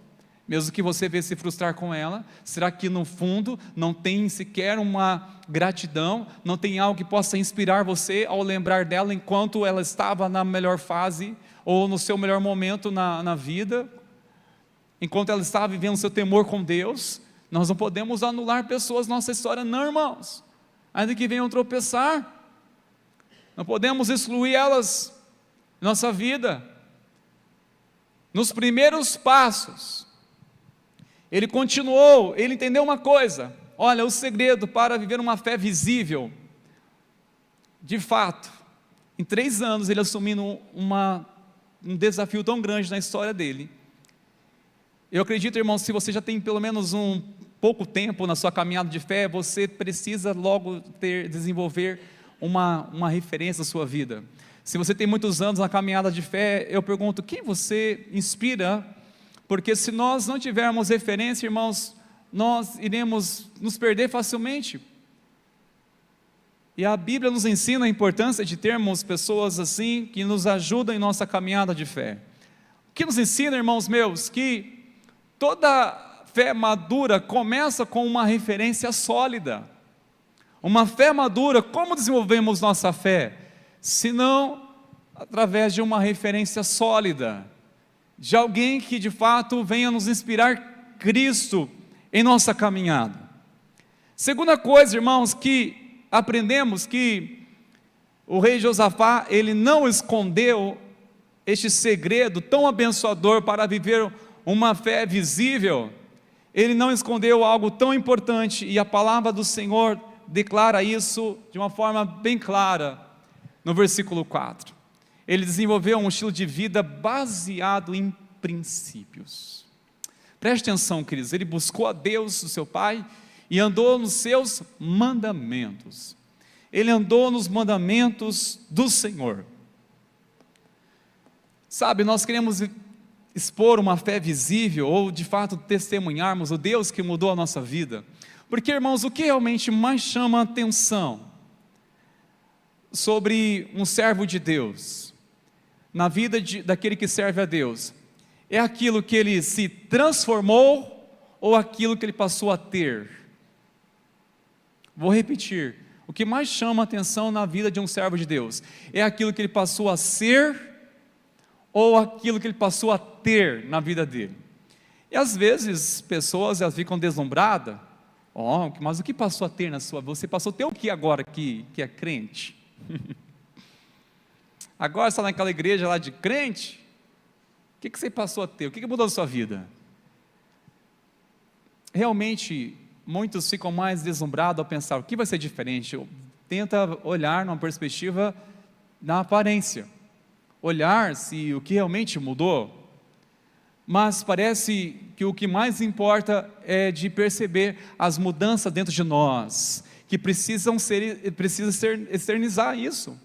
S1: mesmo que você veio se frustrar com ela, será que no fundo não tem sequer uma gratidão, não tem algo que possa inspirar você ao lembrar dela enquanto ela estava na melhor fase, ou no seu melhor momento na vida, enquanto ela estava vivendo o seu temor com Deus? Nós não podemos anular pessoas na nossa história, não, irmãos, ainda que venham tropeçar, não podemos excluir elas da nossa vida. Nos primeiros passos, ele continuou, ele entendeu uma coisa, olha, o segredo para viver uma fé visível, de fato, em 3 anos ele assumindo um desafio tão grande na história dele, eu acredito, irmão, se você já tem pelo menos um pouco tempo na sua caminhada de fé, você precisa logo desenvolver uma referência na sua vida. Se você tem muitos anos na caminhada de fé, eu pergunto, quem você inspira? Porque se nós não tivermos referência, irmãos, nós iremos nos perder facilmente. E a Bíblia nos ensina a importância de termos pessoas assim, que nos ajudam em nossa caminhada de fé. O que nos ensina, irmãos meus, que toda fé madura começa com uma referência sólida. Uma fé madura, como desenvolvemos nossa fé? Se não através de uma referência sólida, de alguém que de fato venha nos inspirar Cristo em nossa caminhada. Segunda coisa, irmãos, que aprendemos que o rei Josafá, ele não escondeu este segredo tão abençoador para viver uma fé visível, ele não escondeu algo tão importante, e a palavra do Senhor declara isso de uma forma bem clara, no versículo 4, ele desenvolveu um estilo de vida baseado em princípios. Preste atenção, queridos, ele buscou a Deus, o seu Pai, e andou nos seus mandamentos. Ele andou nos mandamentos do Senhor. Sabe, nós queremos expor uma fé visível, ou de fato testemunharmos o Deus que mudou a nossa vida, porque, irmãos, o que realmente mais chama a atenção sobre um servo de Deus, na vida daquele que serve a Deus, é aquilo que ele se transformou, ou aquilo que ele passou a ter? Vou repetir, o que mais chama a atenção na vida de um servo de Deus, é aquilo que ele passou a ser, ou aquilo que ele passou a ter na vida dele. E às vezes pessoas elas ficam deslumbradas. Mas o que passou a ter na sua vida? Você passou a ter o que agora que é crente? Agora está naquela igreja lá de crente? O que você passou a ter? O que mudou na sua vida? Realmente, muitos ficam mais deslumbrados ao pensar, o que vai ser diferente? Tenta olhar numa perspectiva da aparência, olhar se o que realmente mudou, mas parece que o que mais importa é de perceber as mudanças dentro de nós, que precisa externizar isso,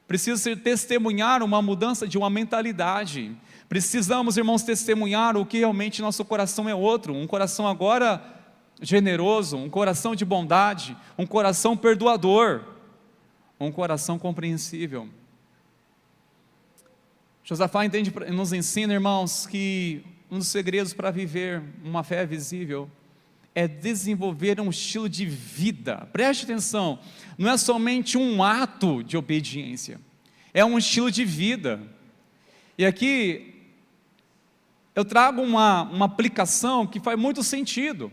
S1: precisa testemunhar uma mudança de uma mentalidade. Precisamos, irmãos, testemunhar o que realmente nosso coração é outro, um coração agora generoso, um coração de bondade, um coração perdoador, um coração compreensível. Josafá nos ensina, irmãos, que um dos segredos para viver uma fé visível é desenvolver um estilo de vida. Preste atenção, não é somente um ato de obediência, é um estilo de vida. E aqui eu trago uma aplicação que faz muito sentido,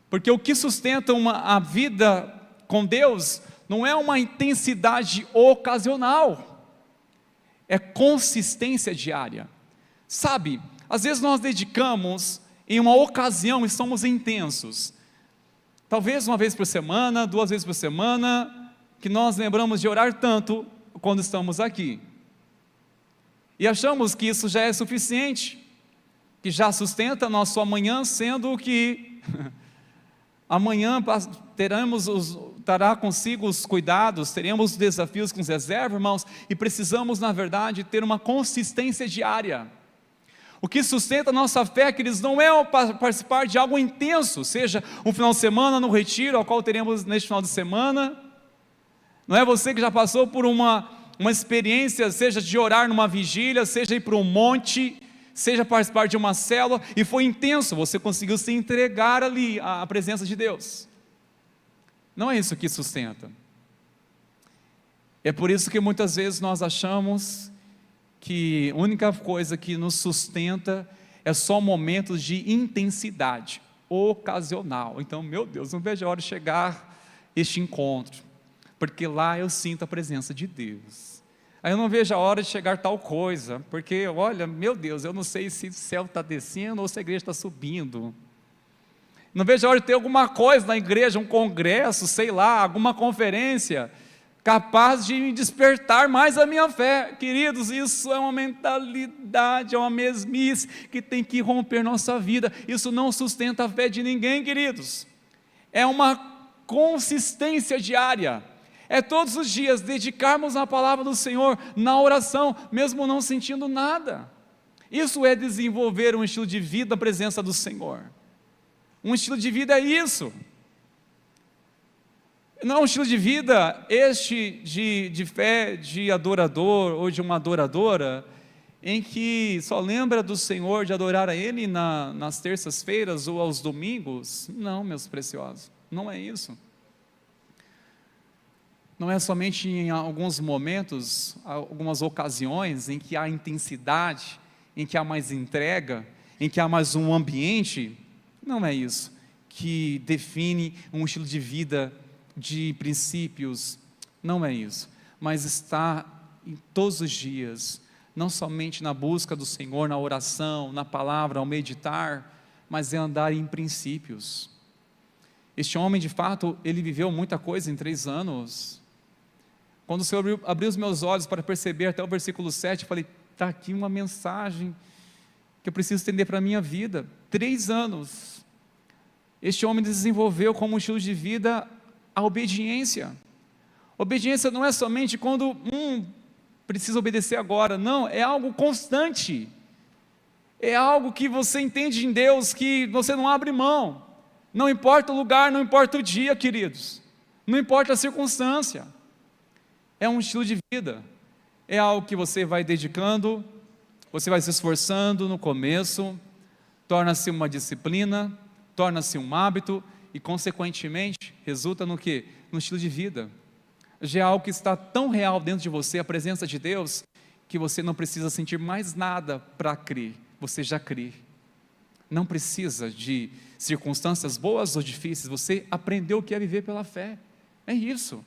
S1: porque o que sustenta a vida com Deus não é uma intensidade ocasional, é consistência diária. Sabe, às vezes nós dedicamos em uma ocasião e somos intensos, talvez uma vez por semana, 2 vezes por semana, que nós lembramos de orar tanto quando estamos aqui, e achamos que isso já é suficiente, que já sustenta nosso amanhã, sendo que amanhã terá consigo os cuidados, teremos desafios com os reservas, irmãos, e precisamos, na verdade, ter uma consistência diária. O que sustenta a nossa fé, queridos, não é participar de algo intenso, seja um final de semana no retiro, ao qual teremos neste final de semana, não é você que já passou por uma experiência, seja de orar numa vigília, seja ir para um monte, seja participar de uma célula, e foi intenso, você conseguiu se entregar ali à presença de Deus. Não é isso que sustenta. É por isso que muitas vezes nós achamos que a única coisa que nos sustenta é só momentos de intensidade ocasional. Então, meu Deus, não vejo a hora de chegar este encontro, porque lá eu sinto a presença de Deus. Aí eu não vejo a hora de chegar tal coisa, porque olha, meu Deus, eu não sei se o céu está descendo ou se a igreja está subindo. Não vejo a hora de ter alguma coisa na igreja, um congresso, sei lá, alguma conferência, capaz de me despertar mais a minha fé. Queridos, isso é uma mentalidade, é uma mesmice que tem que romper nossa vida. Isso não sustenta a fé de ninguém, queridos. É uma consistência diária. É todos os dias dedicarmos a palavra do Senhor na oração, mesmo não sentindo nada. Isso é desenvolver um estilo de vida na presença do Senhor. Um estilo de vida é isso. Não é um estilo de vida de fé de adorador ou de uma adoradora, em que só lembra do Senhor, de adorar a Ele nas terças-feiras ou aos domingos. Não, meus preciosos, não é isso. Não é somente em alguns momentos, algumas ocasiões em que há intensidade, em que há mais entrega, em que há mais um ambiente. Não é isso que define um estilo de vida de princípios. Não é isso, mas está em todos os dias, não somente na busca do Senhor, na oração, na palavra, ao meditar, mas é andar em princípios. Este homem, de fato, ele viveu muita coisa em 3 anos. Quando o Senhor abriu os meus olhos para perceber até o versículo 7, eu falei, está aqui uma mensagem que eu preciso entender para a minha vida. 3 anos. Este homem desenvolveu como um estilo de vida a obediência. Obediência não é somente quando precisa obedecer agora, não, é algo constante. É algo que você entende em Deus, que você não abre mão. Não importa o lugar, não importa o dia, queridos. Não importa a circunstância. É um estilo de vida, é algo que você vai dedicando, você vai se esforçando no começo, torna-se uma disciplina, torna-se um hábito e consequentemente resulta no quê? No estilo de vida. Já é algo que está tão real dentro de você, a presença de Deus, que você não precisa sentir mais nada para crer, você já crê. Não precisa de circunstâncias boas ou difíceis, você aprendeu o que é viver pela fé. É isso.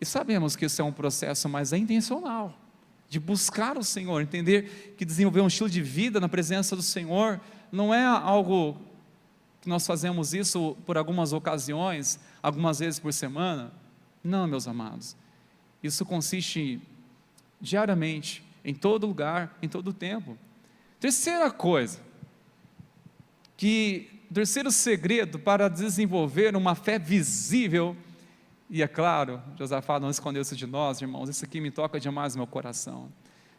S1: E sabemos que isso é um processo, mas é intencional, de buscar o Senhor, entender que desenvolver um estilo de vida na presença do Senhor não é algo que nós fazemos isso por algumas ocasiões, algumas vezes por semana. Não, meus amados. Isso consiste diariamente, em todo lugar, em todo tempo. Terceira coisa, terceiro segredo para desenvolver uma fé visível, e é claro, Josafá não escondeu-se de nós, irmãos, isso aqui me toca demais no meu coração.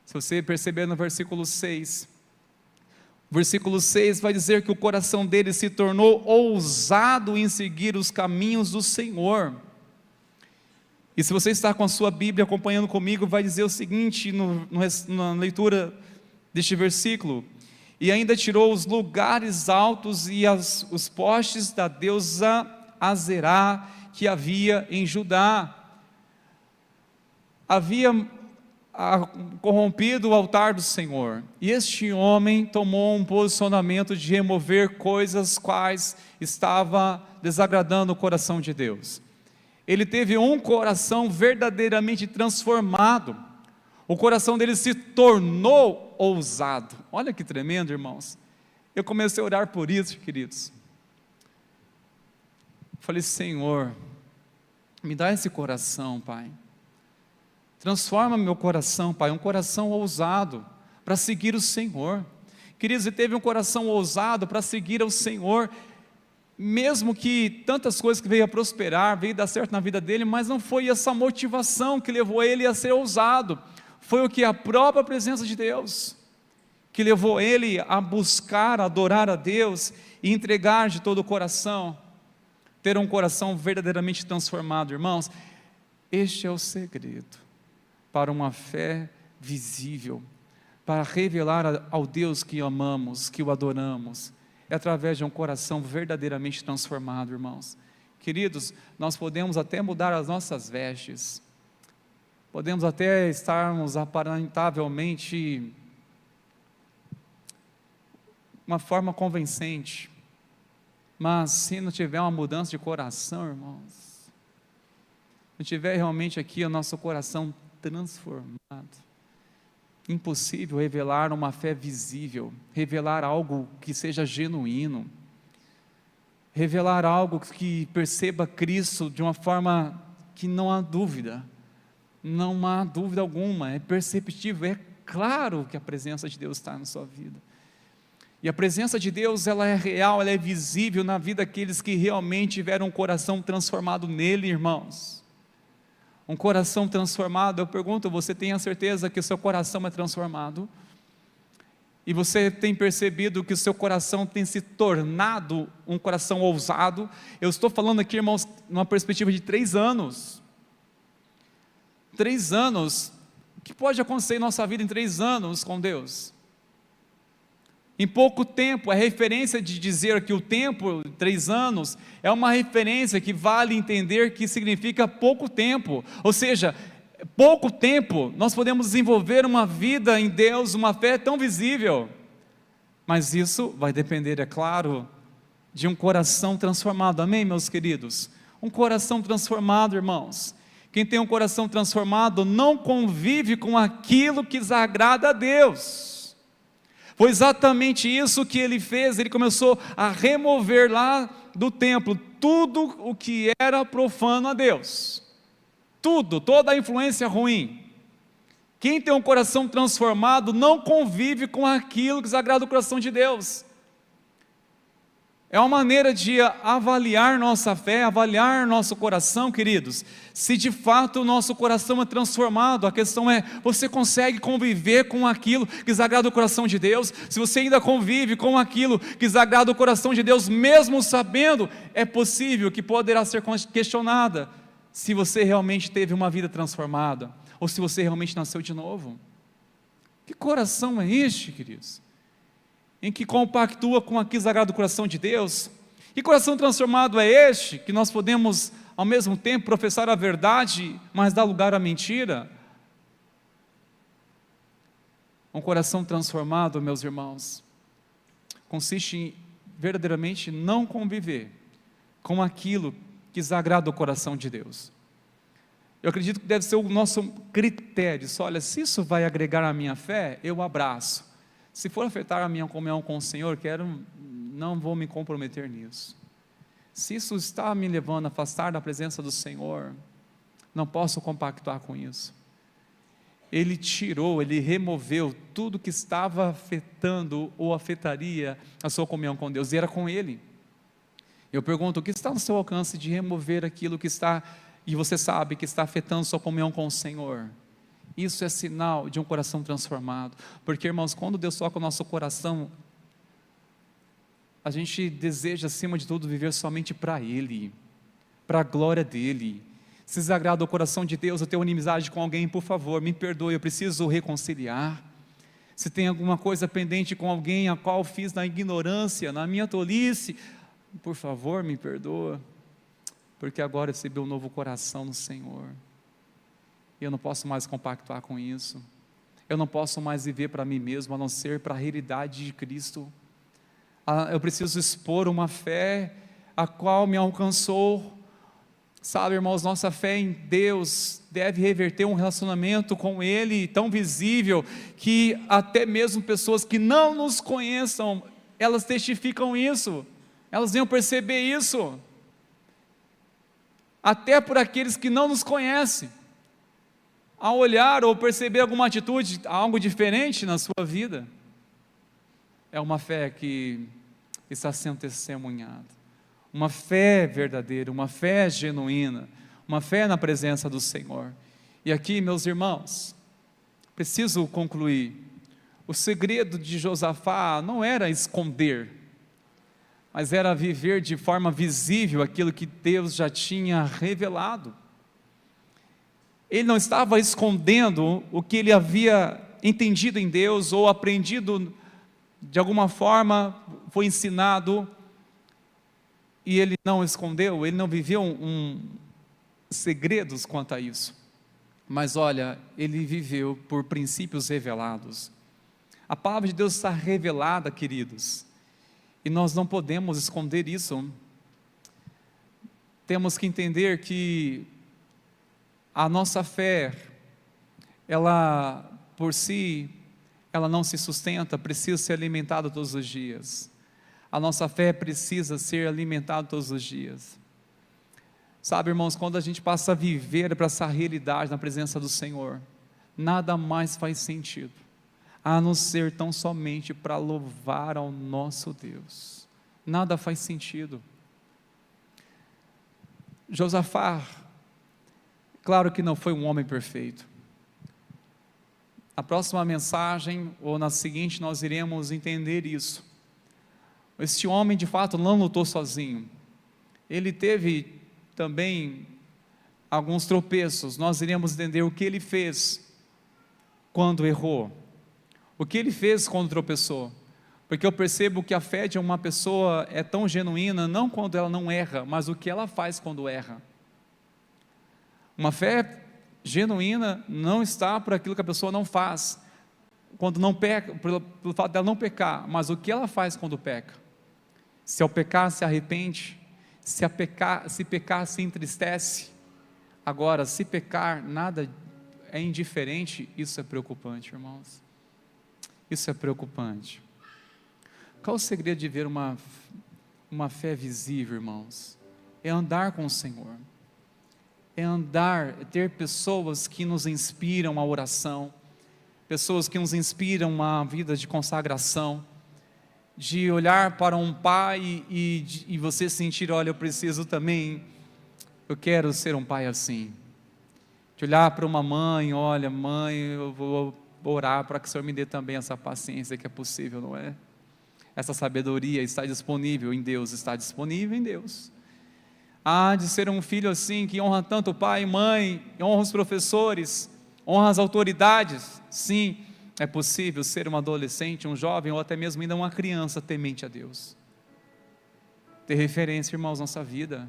S1: Se você perceber no versículo 6, versículo 6 vai dizer que o coração dele se tornou ousado em seguir os caminhos do Senhor. E se você está com a sua Bíblia acompanhando comigo, vai dizer o seguinte, na leitura deste versículo: e ainda tirou os lugares altos e os postes da deusa Azerá que havia em Judá. Havia corrompido o altar do Senhor, e este homem tomou um posicionamento de remover coisas quais estava desagradando o coração de Deus. Ele teve um coração verdadeiramente transformado, o coração dele se tornou ousado. Olha que tremendo, irmãos. Eu comecei a orar por isso, queridos. Falei: Senhor, me dá esse coração, Pai. Transforma meu coração, Pai, um coração ousado para seguir o Senhor. Queridos, ele teve um coração ousado para seguir ao Senhor, mesmo que tantas coisas que veio a prosperar, veio a dar certo na vida dele, mas não foi essa motivação que levou ele a ser ousado. Foi o que? A própria presença de Deus, que levou ele a buscar, adorar a Deus e entregar de todo o coração, ter um coração verdadeiramente transformado. Irmãos, este é o segredo para uma fé visível, para revelar ao Deus que amamos, que o adoramos, é através de um coração verdadeiramente transformado, irmãos. Queridos, nós podemos até mudar as nossas vestes, podemos até estarmos aparentavelmente uma forma convincente, mas se não tiver uma mudança de coração, irmãos, não tiver realmente aqui o nosso coração transformado, impossível revelar uma fé visível, revelar algo que seja genuíno, revelar algo que perceba Cristo de uma forma que não há dúvida alguma, é perceptível, é claro que a presença de Deus está na sua vida. E a presença de Deus, ela é real, ela é visível na vida daqueles que realmente tiveram um coração transformado nele, irmãos. Um coração transformado, eu pergunto, você tem a certeza que o seu coração é transformado? E você tem percebido que o seu coração tem se tornado um coração ousado? Eu estou falando aqui, irmãos, numa perspectiva de 3 anos. 3 anos, o que pode acontecer em nossa vida em 3 anos com Deus? Em pouco tempo, a referência de dizer que o tempo, 3 anos, é uma referência que vale entender que significa pouco tempo, ou seja, pouco tempo, nós podemos desenvolver uma vida em Deus, uma fé tão visível, mas isso vai depender, é claro, de um coração transformado, amém, meus queridos? Um coração transformado, irmãos. Quem tem um coração transformado não convive com aquilo que desagrada a Deus. Foi exatamente isso que ele fez. Ele começou a remover lá do templo tudo o que era profano a Deus, toda a influência ruim. Quem tem um coração transformado não convive com aquilo que desagrada o coração de Deus. É uma maneira de avaliar nossa fé, avaliar nosso coração, queridos, se de fato o nosso coração é transformado. A questão é, você consegue conviver com aquilo que desagrada o coração de Deus? Se você ainda convive com aquilo que desagrada o coração de Deus, mesmo sabendo, é possível que poderá ser questionada se você realmente teve uma vida transformada, ou se você realmente nasceu de novo. Que coração é este, queridos? Em que compactua com aquilo sagrado do coração de Deus? Que coração transformado é este, que nós podemos ao mesmo tempo professar a verdade, mas dar lugar à mentira? Um coração transformado, meus irmãos, consiste em verdadeiramente não conviver com aquilo que desagrada o coração de Deus. Eu acredito que deve ser o nosso critério. Olha, se isso vai agregar à minha fé, eu abraço. Se for afetar a minha comunhão com o Senhor, não vou me comprometer nisso. Se isso está me levando a afastar da presença do Senhor, não posso compactuar com isso. Ele tirou, ele removeu tudo que estava afetando ou afetaria a sua comunhão com Deus, e era com Ele. Eu pergunto, o que está no seu alcance de remover aquilo que está, e você sabe que está afetando sua comunhão com o Senhor? Isso é sinal de um coração transformado, porque, irmãos, quando Deus toca o nosso coração, a gente deseja, acima de tudo, viver somente para Ele, para a glória dEle. Se desagrada o coração de Deus, eu tenho inimizade com alguém, por favor, me perdoe, eu preciso reconciliar. Se tem alguma coisa pendente com alguém, a qual fiz na ignorância, na minha tolice, por favor, me perdoa, porque agora eu recebi um novo coração no Senhor, e eu não posso mais compactuar com isso, eu não posso mais viver para mim mesmo, a não ser para a realidade de Cristo. Eu preciso expor uma fé a qual me alcançou. Sabe, irmãos, nossa fé em Deus deve reverter um relacionamento com Ele tão visível, que até mesmo pessoas que não nos conheçam, elas testificam isso, elas venham perceber isso, até por aqueles que não nos conhecem, ao olhar ou perceber alguma atitude, algo diferente na sua vida. É uma fé que está sendo testemunhada, uma fé verdadeira, uma fé genuína, uma fé na presença do Senhor. E aqui, meus irmãos, preciso concluir. O segredo de Josafá não era esconder, mas era viver de forma visível aquilo que Deus já tinha revelado. Ele não estava escondendo o que ele havia entendido em Deus, ou aprendido de alguma forma, foi ensinado, e ele não escondeu, ele não viveu segredos quanto a isso. Mas olha, ele viveu por princípios revelados. A palavra de Deus está revelada, queridos, e nós não podemos esconder isso. Temos que entender que a nossa fé, ela por si, ela não se sustenta, precisa ser alimentada todos os dias. A nossa fé precisa ser alimentada todos os dias. Sabe, irmãos, quando a gente passa a viver para essa realidade na presença do Senhor, nada mais faz sentido, a não ser tão somente para louvar ao nosso Deus. Nada faz sentido. Josafá, claro que não foi um homem perfeito. Na próxima mensagem, ou na seguinte, nós iremos entender isso. Este homem, de fato, não lutou sozinho. Ele teve também alguns tropeços. Nós iremos entender o que ele fez quando errou, o que ele fez quando tropeçou, porque eu percebo que a fé de uma pessoa é tão genuína, não quando ela não erra, mas o que ela faz quando erra. Uma fé genuína não está por aquilo que a pessoa não faz, quando não peca, pelo fato dela não pecar, mas o que ela faz quando peca. Se ao pecar se arrepende, se pecar se entristece. Agora, se pecar nada é indiferente, isso é preocupante, irmãos. Isso é preocupante. Qual o segredo de ver uma fé visível, irmãos? É andar com o Senhor. É andar, ter pessoas que nos inspiram a oração, pessoas que nos inspiram uma vida de consagração, de olhar para um pai e você sentir, olha, eu preciso também, eu quero ser um pai assim. De olhar para uma mãe, olha, mãe, eu vou orar para que o Senhor me dê também essa paciência que é possível, não é? Essa sabedoria está disponível em Deus, está disponível em Deus. De ser um filho assim, que honra tanto o pai e mãe, honra os professores, honra as autoridades. Sim, é possível ser um adolescente, um jovem, ou até mesmo ainda uma criança temente a Deus. Ter referência, irmãos, na nossa vida.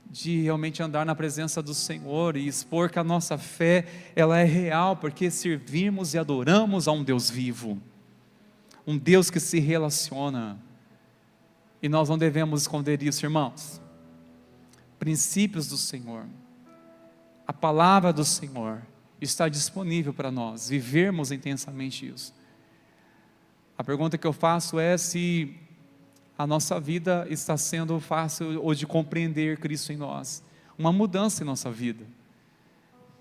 S1: de realmente andar na presença do Senhor e expor que a nossa fé, ela é real, porque servimos e adoramos a um Deus vivo, um Deus que se relaciona, e nós não devemos esconder isso, irmãos. Princípios do Senhor, a palavra do Senhor está disponível para nós, vivermos intensamente isso. A pergunta que eu faço é se a nossa vida está sendo fácil ou de compreender Cristo em nós, uma mudança em nossa vida,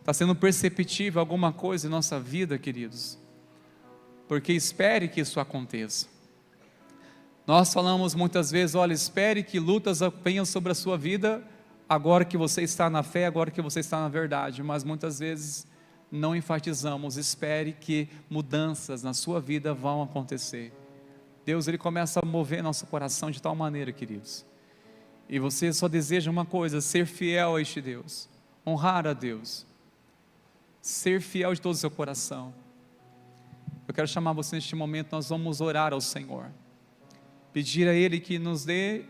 S1: está sendo perceptível alguma coisa em nossa vida, queridos, porque espere que isso aconteça. Nós falamos muitas vezes, olha, espere que lutas venham sobre a sua vida, agora que você está na fé, agora que você está na verdade, mas muitas vezes não enfatizamos, espere que mudanças na sua vida vão acontecer. Deus, Ele começa a mover nosso coração de tal maneira, queridos, e você só deseja uma coisa, ser fiel a este Deus, honrar a Deus, ser fiel de todo o seu coração. Eu quero chamar você neste momento, nós vamos orar ao Senhor, pedir a Ele que nos dê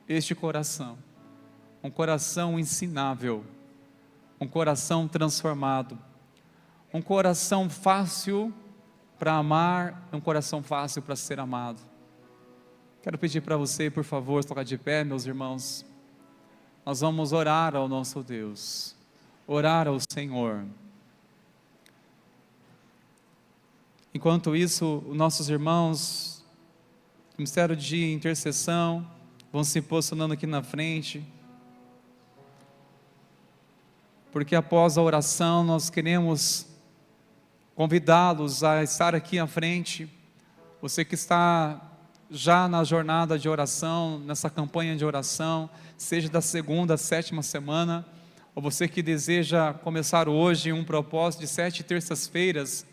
S1: este coração, um coração ensinável, um coração transformado, um coração fácil para amar, um coração fácil para ser amado. Quero pedir para você, por favor, tocar de pé, meus irmãos. Nós vamos orar ao nosso Deus, orar ao Senhor. Enquanto isso, os nossos irmãos do Ministério de Intercessão vão se posicionando aqui na frente, porque após a oração nós queremos convidá-los a estar aqui à frente. Você que está já na jornada de oração, nessa campanha de oração, seja da segunda à sétima semana, ou você que deseja começar hoje um propósito de 7 terças-feiras,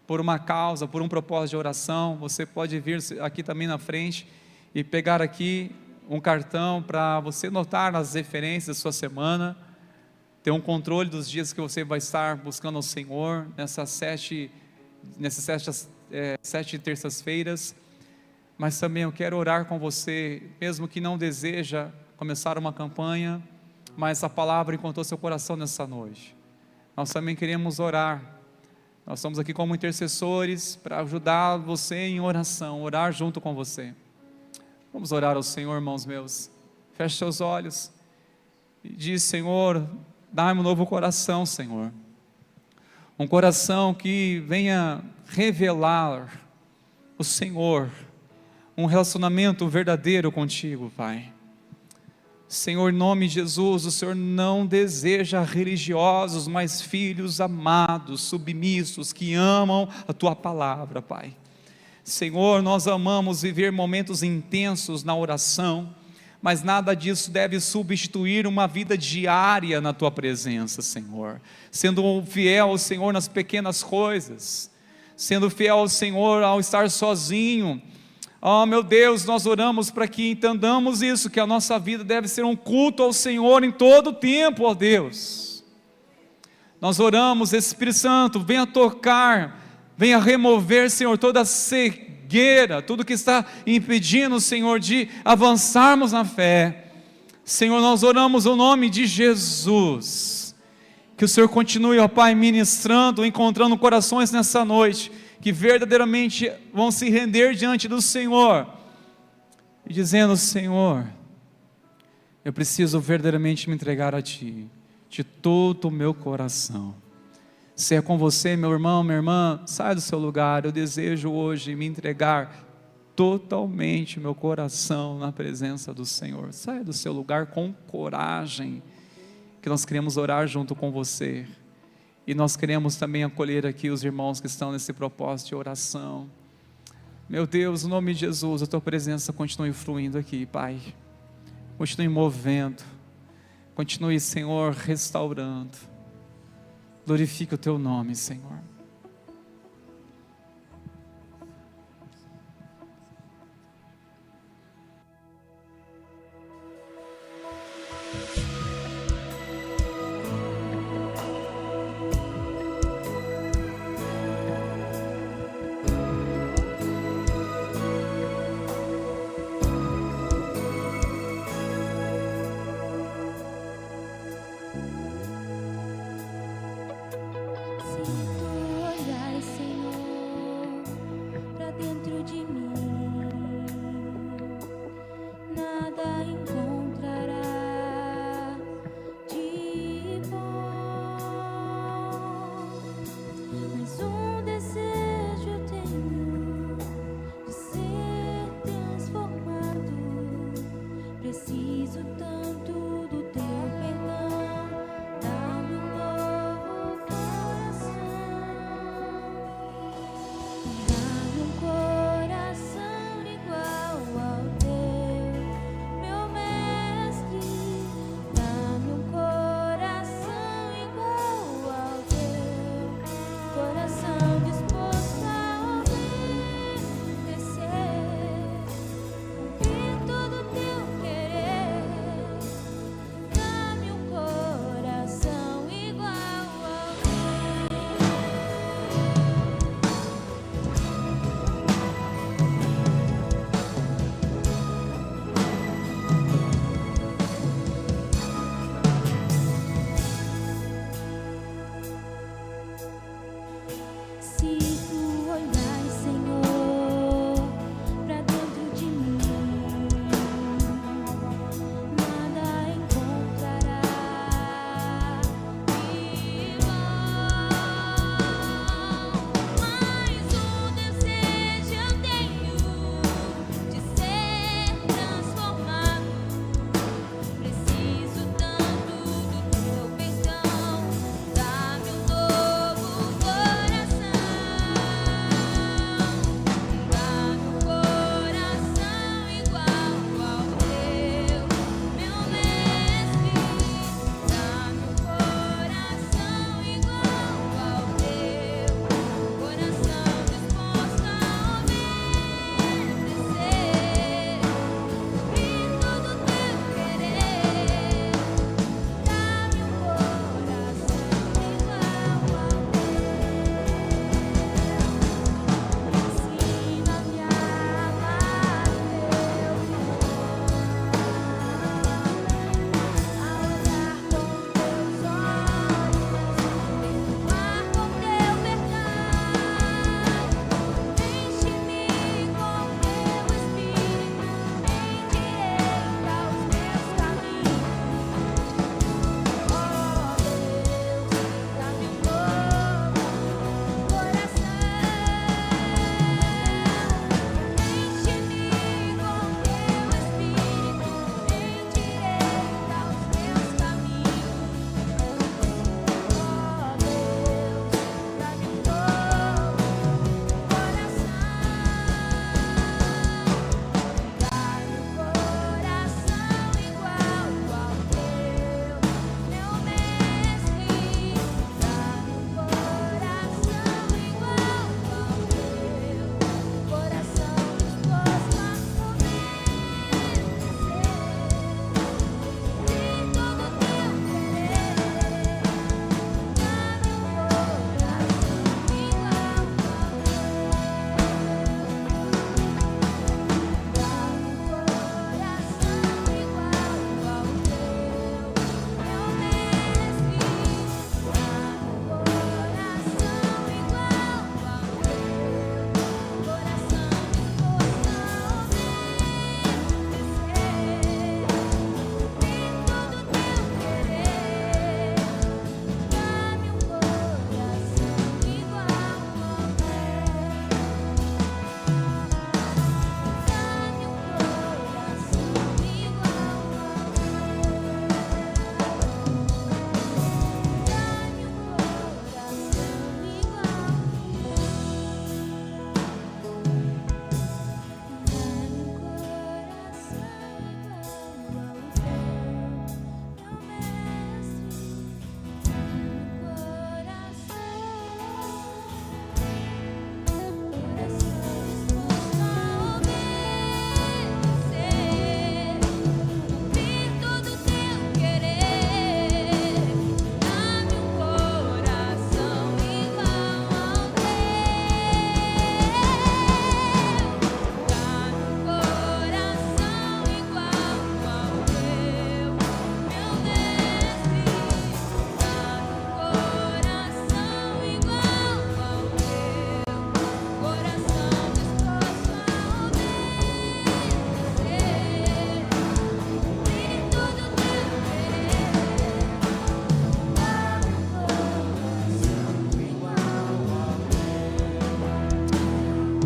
S1: por uma causa, por um propósito de oração, você pode vir aqui também na frente e pegar aqui um cartão para você notar as referências da sua semana, ter um controle dos dias que você vai estar buscando ao Senhor, nessas sete terças-feiras. Mas também eu quero orar com você, mesmo que não deseja começar uma campanha, mas a palavra encontrou seu coração nessa noite. Nós também queremos orar, nós estamos aqui como intercessores, para ajudar você em oração, orar junto com você. Vamos orar ao Senhor, irmãos meus. Feche seus olhos e diz: Senhor, dá-me um novo coração, Senhor, um coração que venha revelar o Senhor, um relacionamento verdadeiro contigo, Pai. Senhor, em nome de Jesus, o Senhor não deseja religiosos, mas filhos amados, submissos, que amam a Tua palavra, Pai. Senhor, nós amamos viver momentos intensos na oração, mas nada disso deve substituir uma vida diária na Tua presença, Senhor, sendo fiel ao Senhor nas pequenas coisas, sendo fiel ao Senhor ao estar sozinho. Oh meu Deus, nós oramos para que entendamos isso, que a nossa vida deve ser um culto ao Senhor em todo o tempo, ó Deus. Nós oramos, Espírito Santo, venha tocar, venha remover, Senhor, toda a cegueira, tudo que está impedindo, Senhor, de avançarmos na fé. Senhor, nós oramos o nome de Jesus, que o Senhor continue, ó Pai, ministrando, encontrando corações nessa noite, que verdadeiramente vão se render diante do Senhor, e dizendo: Senhor, eu preciso verdadeiramente me entregar a Ti, de todo o meu coração. Se é com você, meu irmão, minha irmã, sai do seu lugar. Eu desejo hoje me entregar totalmente meu coração na presença do Senhor. Sai do seu lugar com coragem, que nós queremos orar junto com você. E nós queremos também acolher aqui os irmãos que estão nesse propósito de oração. Meu Deus, no nome de Jesus, a Tua presença continue fluindo aqui, Pai. Continue movendo. Continue, Senhor, restaurando. Glorifique o Teu nome, Senhor.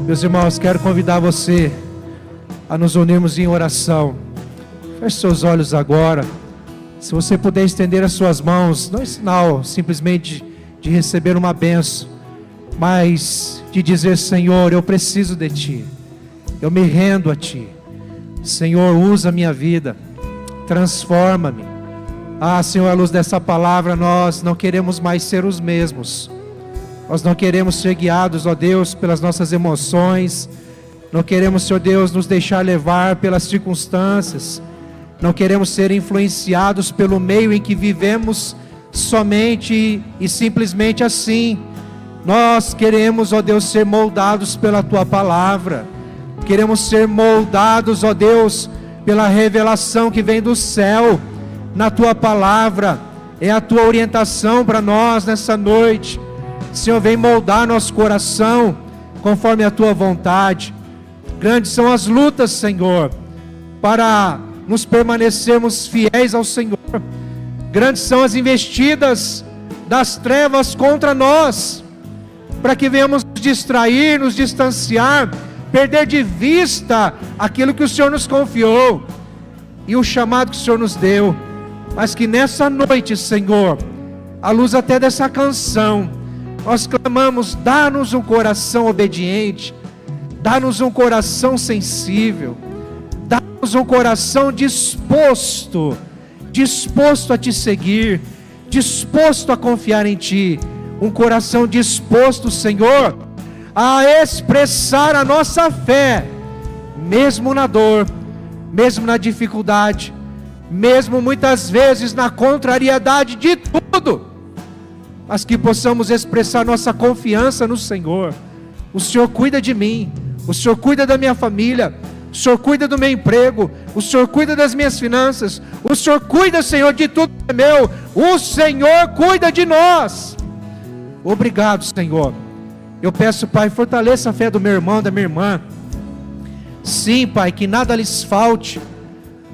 S6: Meus irmãos, quero convidar você a nos unirmos em oração. Feche seus olhos agora. Se você puder estender as suas mãos, não em sinal simplesmente de receber uma bênção, mas de dizer: Senhor, eu preciso de Ti, eu me rendo a Ti. Senhor, usa a minha vida, transforma-me. Senhor, à luz dessa palavra, nós não queremos mais ser os mesmos. Nós não queremos ser guiados, ó Deus, pelas nossas emoções. Não queremos, Senhor Deus, nos deixar levar pelas circunstâncias. Não queremos ser influenciados pelo meio em que vivemos somente e simplesmente assim. Nós queremos, ó Deus, ser moldados pela Tua palavra. Queremos ser moldados, ó Deus, pela revelação que vem do céu. Na Tua palavra é a Tua orientação para nós nessa noite. Senhor, vem moldar nosso coração conforme a Tua vontade. Grandes são as lutas, Senhor, para nos permanecermos fiéis ao Senhor. Grandes são as investidas das trevas contra nós, para que venhamos nos distrair, nos distanciar, perder de vista aquilo que o Senhor nos confiou e o chamado que o Senhor nos deu. Mas que nessa noite, Senhor, à luz até dessa canção, nós clamamos: dá-nos um coração obediente, dá-nos um coração sensível, dá-nos um coração disposto a Te seguir, disposto a confiar em Ti, um coração disposto, Senhor, a expressar a nossa fé, mesmo na dor, mesmo na dificuldade, mesmo muitas vezes na contrariedade de tudo, mas que possamos expressar nossa confiança no Senhor. O Senhor cuida de mim, o Senhor cuida da minha família, o Senhor cuida do meu emprego, o Senhor cuida das minhas finanças, o Senhor cuida, Senhor, de tudo que é meu, o Senhor cuida de nós. Obrigado, Senhor. Eu peço, Pai, fortaleça a fé do meu irmão, da minha irmã. Sim, Pai, que nada lhes falte,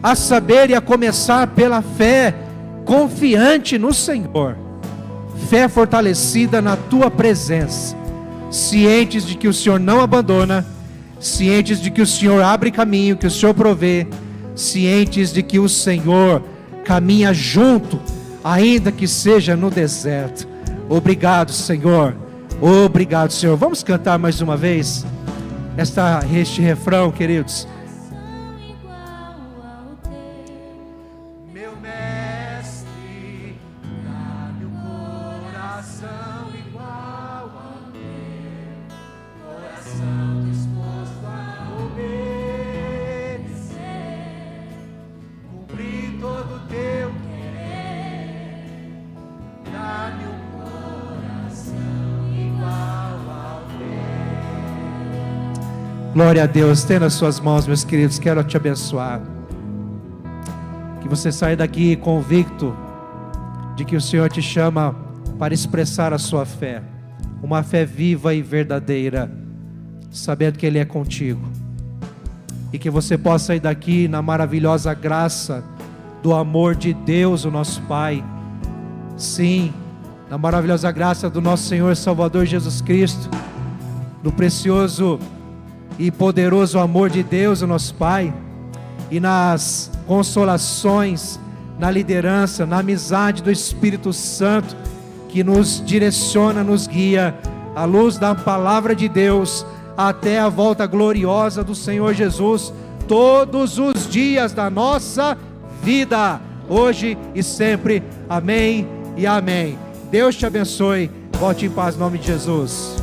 S6: a saber e a começar pela fé confiante no Senhor. Fé fortalecida na Tua presença, cientes de que o Senhor não abandona, cientes de que o Senhor abre caminho, que o Senhor provê, cientes de que o Senhor caminha junto, ainda que seja no deserto. Obrigado, Senhor. Obrigado, Senhor. Vamos cantar mais uma vez este refrão, queridos. Meu mestre, dá-me um coração igual ao teu, coração disposto a obedecer, cumprir todo o teu querer. Dá-me um coração igual ao teu. Glória a Deus. Tendo as suas mãos, meus queridos, quero te abençoar. Que você saia daqui convicto de que o Senhor te chama para expressar a sua fé, uma fé viva e verdadeira, sabendo que Ele é contigo, e que você possa sair daqui na maravilhosa graça do amor de Deus, o nosso Pai. Sim, na maravilhosa graça do nosso Senhor e Salvador Jesus Cristo, no precioso e poderoso amor de Deus, o nosso Pai, e nas consolações, na liderança, na amizade do Espírito Santo, que nos direciona, nos guia, à luz da palavra de Deus, até a volta gloriosa do Senhor Jesus, todos os dias da nossa vida, hoje e sempre. Amém e amém. Deus te abençoe. Volte em paz, em nome de Jesus.